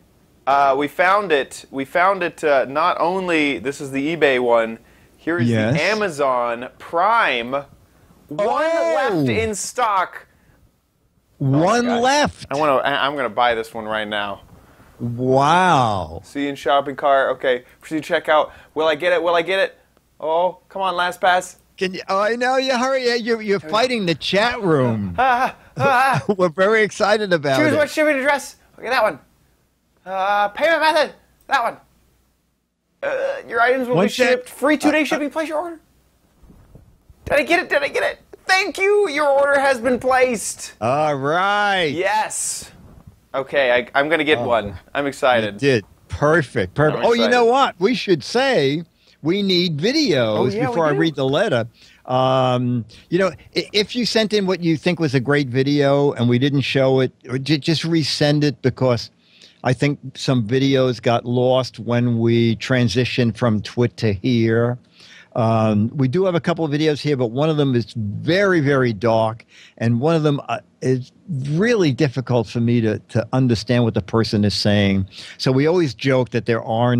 We found it. Not only this is the eBay one. Here is the Amazon Prime. One left in stock. One left. I'm gonna buy this one right now. Wow. See you in shopping cart. Okay, proceed to checkout. Will I get it? Oh, come on, last pass. Can you? Oh, I know. You hurry. You're fighting the chat room. We're very excited about Choose it. what shipping address. Okay, that one. Payment method. That one. Your items will be shipped. Free 2-day shipping. Place your order. Did I get it? Thank you. Your order has been placed. All right. Yes. Okay, I'm going to get one. I'm excited. You did. Perfect. Oh, you know what? We should say we need videos before I read the letter. If you sent in what you think was a great video and we didn't show it, or just resend it, because I think some videos got lost when we transitioned from Twit to here. We do have a couple of videos here, but one of them is very, very dark, and one of them is really difficult for me to understand what the person is saying. So we always joke that there are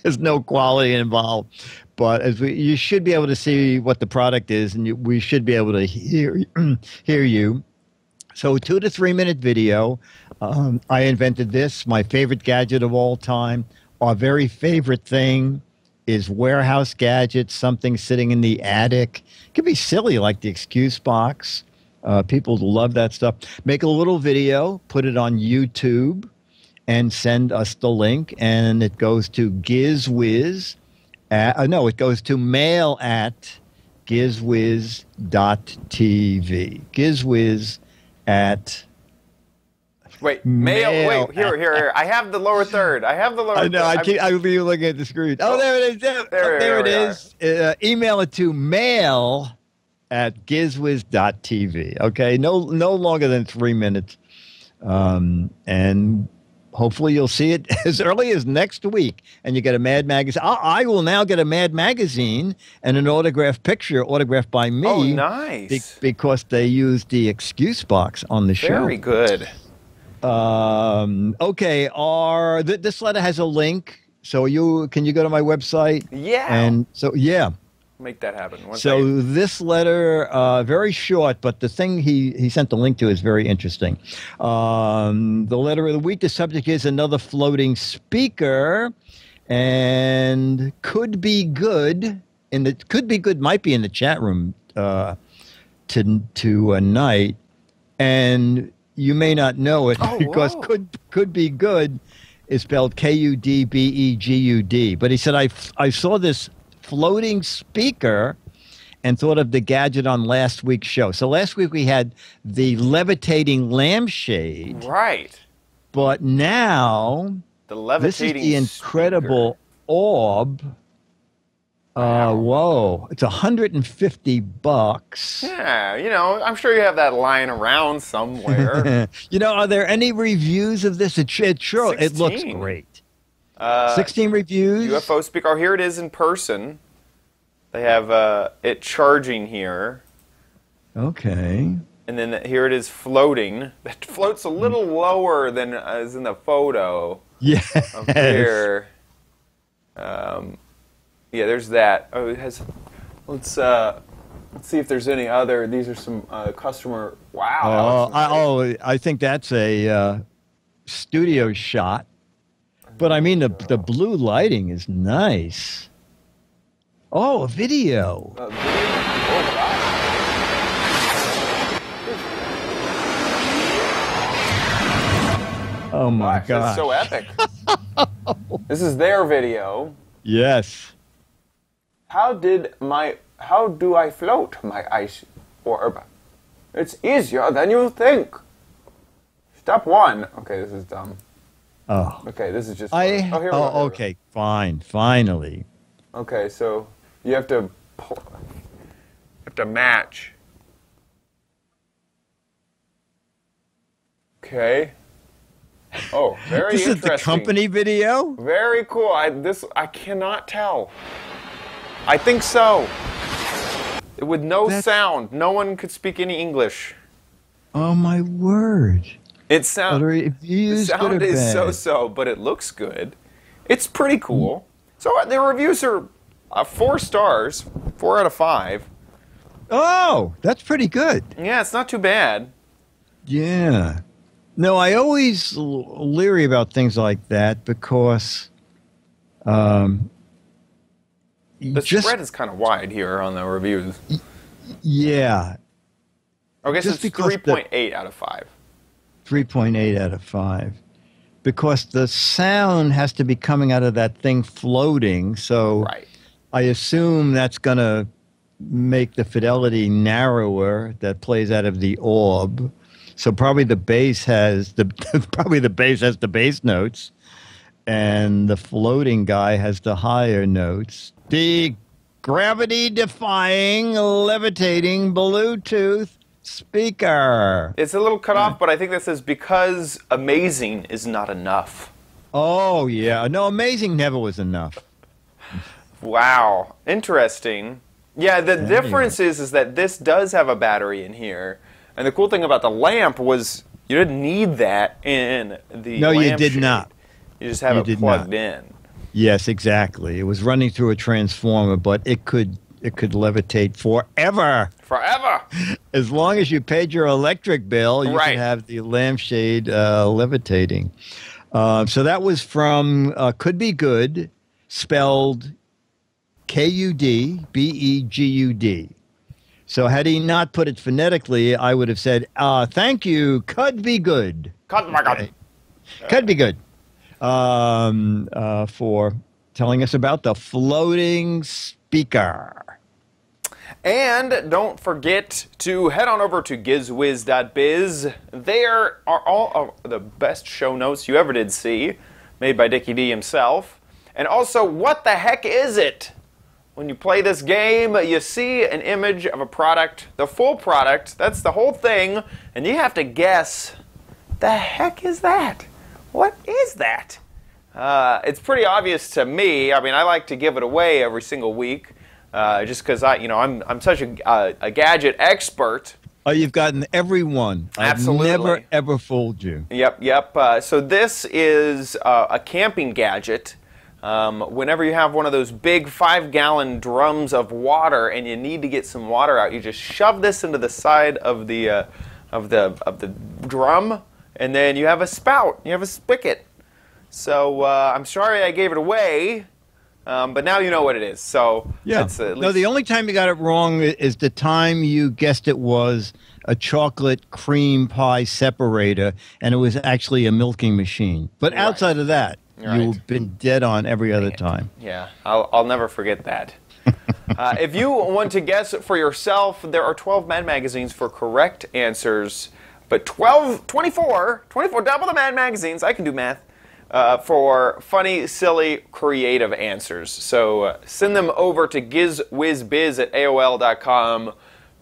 there's no quality involved, but you should be able to see what the product is, and we should be able to hear you. So 2 to 3 minute video. I invented this, my favorite gadget of all time. Our very favorite thing is warehouse gadgets, something sitting in the attic. It could be silly like the Xcuse box. People love that stuff. Make a little video, put it on YouTube, and send us the link. And it goes to Giz Wiz. No, it goes to mail at gizwiz.tv. Gizwiz at Wait, mail. Wait, here. I have the lower third. I know. I'll be looking at the screen. Oh, there it is. There it is. Email it to mail at gizwiz.tv. Okay, no longer than 3 minutes, and hopefully you'll see it as early as next week. And you get a Mad magazine. I will now get a Mad magazine and an autographed picture autographed by me. Oh, nice! Because they used the Xcuse box on the show. Very good. Okay, this letter has a link. So can you go to my website? Yeah. And so, yeah. Make that happen. This letter, very short, but the thing he sent the link to is very interesting. The letter of the week, the subject is another floating speaker, and could be good. Might be in the chat room tonight, and you may not know it because could be good is spelled Kudbegud. But he said, I saw this floating speaker and thought of the gadget on last week's show. So last week we had the levitating lampshade. Right. But now the levitating this is the incredible orb. Whoa. It's $150. Yeah, I'm sure you have that lying around somewhere. Are there any reviews of this? It looks great. 16 reviews. UFO speaker. Oh, here it is in person. They have it charging here. Okay. And then here it is floating. That floats a little lower than is in the photo. Yeah. Up here. Yeah, there's that. Oh, it has. Let's see if there's any other. These are some customer. Wow. I think that's a studio shot. But I mean, the blue lighting is nice. Oh, a video. Oh, wow. Oh my gosh, God. That's so epic. This is their video. Yes. How do I float my ice orb? It's easier than you think. Step 1. Okay, this is dumb. Oh. Okay, this is just. Okay, fine. Finally. Okay, so you have to match. Okay. Oh, very this interesting. This is the company video? Very cool. I cannot tell. I think so. With no sound. No one could speak any English. Oh, my word. The sound is so-so, but it looks good. It's pretty cool. So the reviews are 4 stars, 4 out of 5. Oh, that's pretty good. Yeah, it's not too bad. Yeah. No, I always leery about things like that because the spread is kind of wide here on the reviews. Yeah. I guess it's 3.8 out of 5. 3.8 out of 5. Because the sound has to be coming out of that thing floating, so I assume that's going to make the fidelity narrower that plays out of the orb. So probably the bass has the bass notes, and the floating guy has the higher notes. The gravity-defying, levitating Bluetooth speaker. It's a little cut off, but I think that says because amazing is not enough. Oh yeah, no, amazing never was enough. Wow, interesting. Yeah, the difference is that this does have a battery in here. And the cool thing about the lamp was you didn't need that in the No, lamp you did shade. not. You just have it plugged in. Yes, exactly. It was running through a transformer, but it could it could levitate forever. Forever. As long as you paid your electric bill, you Right. could have the lampshade levitating. So that was from Could Be Good, spelled Kudbegud. So had he not put it phonetically, I would have said, thank you, could be good. Could be good. For telling us about the floating speaker. And don't forget to head on over to gizwiz.biz. There are all of the best show notes you ever did see, made by Dickie D himself. And also, what the heck is it? When you play this game, you see an image of a product, the full product, that's the whole thing, and you have to guess, the heck is that? What is that? It's pretty obvious to me. I mean, I like to give it away every single week, just because I'm such a gadget expert. Oh, you've gotten every one. Absolutely. I've never, ever fooled you. Yep. So this is a camping gadget. Whenever you have one of those big 5-gallon drums of water and you need to get some water out, you just shove this into the side of the drum, and then you have a spout. You have a spigot. So I'm sorry I gave it away, but now you know what it is. So yeah. It's at least... No, the only time you got it wrong is the time you guessed it was a chocolate cream pie separator, and it was actually a milking machine. But outside of that, you've been dead on every other time. Yeah, I'll never forget that. If you want to guess for yourself, there are 12 Mad magazines for correct answers, but 24, double the Mad magazines, I can do math, for funny, silly, creative answers. So send them over to gizwizbiz@aol.com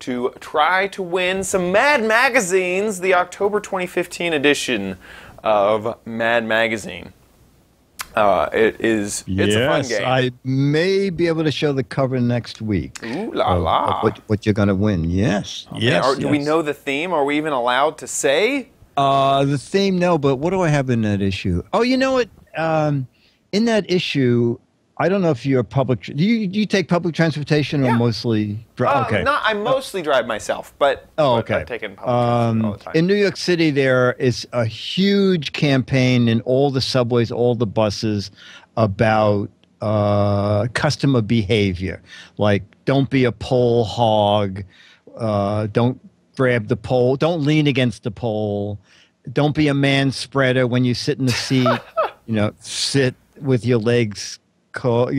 to try to win some Mad magazines, the October 2015 edition of Mad Magazine. It's a fun game. I may be able to show the cover next week. Ooh la la. What you're going to win. Yes. Yes. Do we know the theme? Are we even allowed to say? The theme, no, but what do I have in that issue? Oh, you know what? In that issue, I don't know if you're public. Do you take public transportation or mostly drive? Okay. No, I mostly drive myself, but okay. I've taken public transportation all the time. In New York City, there is a huge campaign in all the subways, all the buses about customer behavior. Like, don't be a pole hog. Don't grab the pole. Don't lean against the pole. Don't be a man spreader when you sit in the seat. Sit with your legs closed.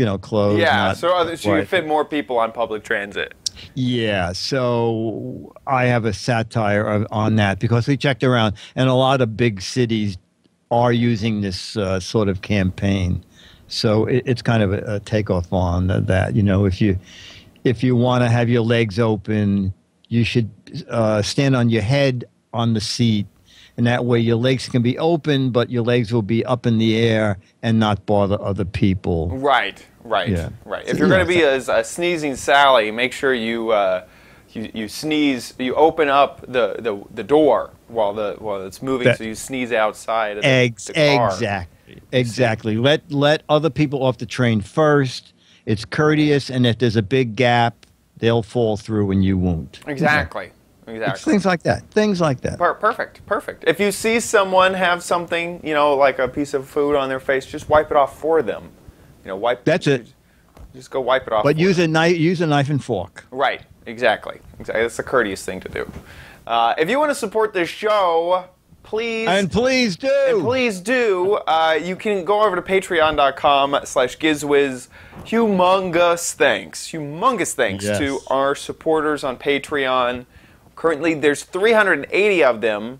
Yeah, so you fit more people on public transit. Yeah, so I have a satire on that because we checked around, and a lot of big cities are using this sort of campaign. So it's kind of a takeoff on that. If you want to have your legs open, you should stand on your head on the seat, and that way your legs can be open, but your legs will be up in the air and not bother other people. Right. Yeah. If you're going to be a sneezing Sally, make sure you sneeze. You open up the door while it's moving, so you sneeze outside of the car. Exactly. Let other people off the train first. It's courteous, and if there's a big gap, they'll fall through and you won't. Exactly. It's things like that. Perfect. If you see someone have something, like a piece of food on their face, just wipe it off for them. That's it. Just go wipe it off. But use a knife and fork. Right. Exactly. That's the courteous thing to do. If you want to support this show, please do. You can go over to patreon.com/GizWiz. Humongous thanks to our supporters on Patreon. Currently, there's 380 of them,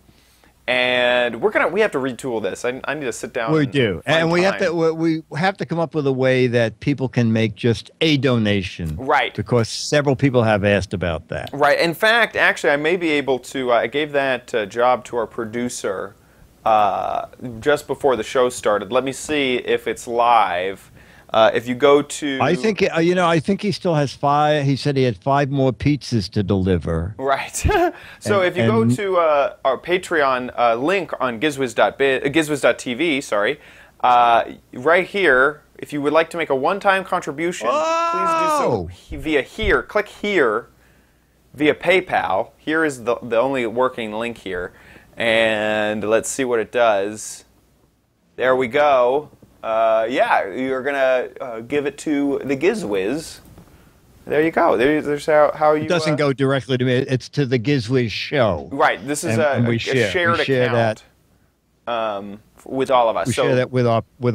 and we have to retool this. I need to sit down. We do, and we have to come up with a way that people can make just a donation. Right. Because several people have asked about that. Right. In fact, actually, I may be able to. I gave that job to our producer just before the show started. Let me see if it's live. If you go to... I think he still has 5. He said he had 5 more pizzas to deliver. Right. So if you go to our Patreon link on gizwiz.tv, right here if you would like to make a one-time contribution, please do so via here. Click here via PayPal. Here is the only working link here. And let's see what it does. There we go. Yeah, you're going to give it to the Giz Wiz. There you go. There's how you... It doesn't go directly to me. It's to the Giz Wiz show. Right. This is a shared account with all of us. We share that with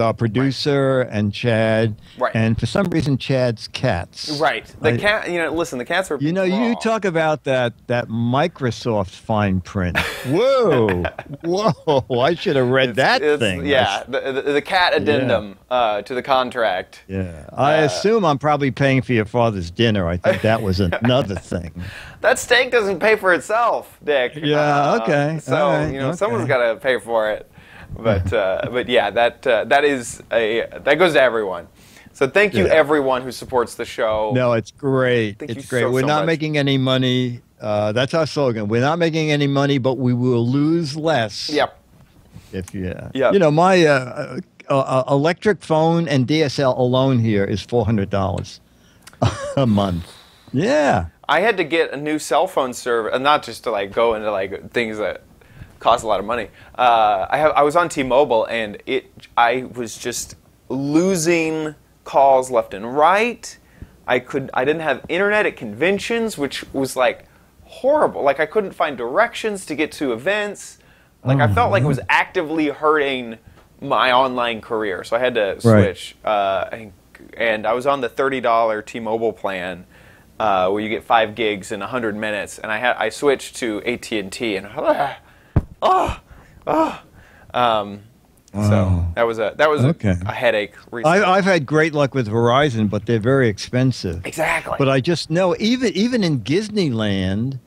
our producer and Chad. Right. And for some reason, Chad's cats. Right. The cat. Listen. The cats are. You talk about that Microsoft fine print. Whoa, whoa! I should have read that thing. Yeah. The cat addendum to the contract. Yeah. I assume I'm probably paying for your father's dinner. I think that was another thing. That steak doesn't pay for itself, Dick. Yeah. Okay. So right, someone's got to pay for it. But yeah, that goes to everyone. So thank you everyone who supports the show. No, it's great. Thank you it's great. so We're not much. making any money. That's our slogan. We're not making any money, but we will lose less. Yep. Yep. My electric phone and DSL alone here is $400 a month. Yeah. I had to get a new cell phone service, not just to go into things that cost a lot of money. I was on T-Mobile, and I was just losing calls left and right. I didn't have internet at conventions, which was horrible. I couldn't find directions to get to events. I felt like it was actively hurting my online career, so I had to switch. And I was on the $30 T-Mobile plan, where you get 5 gigs in 100 minutes, and I switched to AT&T, and so that was a headache recently. I've had great luck with Verizon, but they're very expensive. Exactly. But I just know, even in Disneyland,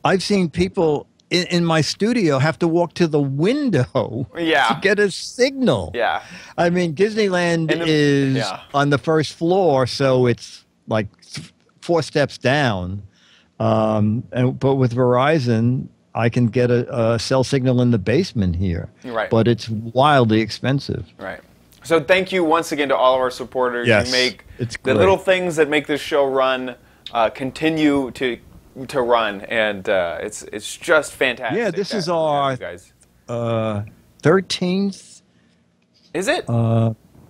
I've seen people in my studio have to walk to the window to get a signal. Yeah. I mean, Disneyland is on the first floor, so it's 4 steps down. But with Verizon, I can get a cell signal in the basement here. Right. But it's wildly expensive. Right. So thank you once again to all of our supporters. Yes, you make it's the great. little things that make this show run continue to run, and it's just fantastic. Yeah, this is our 13th. Is it?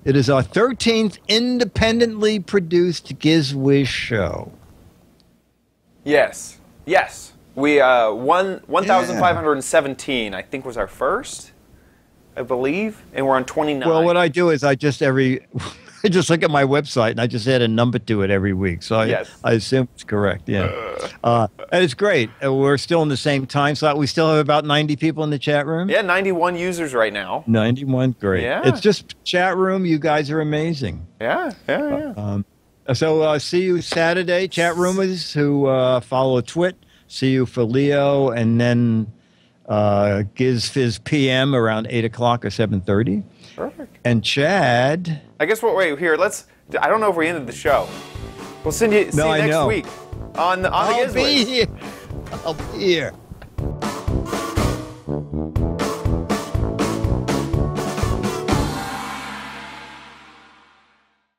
It is our 13th independently produced Giz Wiz show. Yes. We 1,517, I think, was our first, I believe, and we're on 29. Well, what I do is I just look at my website and I just add a number to it every week. So I assume it's correct. Yeah, and it's great. We're still in the same time slot. We still have about 90 people in the chat room. Yeah, 91 users right now. 91, great. Yeah. It's just chat room. You guys are amazing. Yeah. So see you Saturday, chat roomers who follow Twit. See you for Leo, and then Giz Fizz PM around 8 o'clock or 7:30. Perfect. And Chad. I guess wait here. I don't know if we ended the show. We'll see you next week on the Giz Wiz. I'll be here.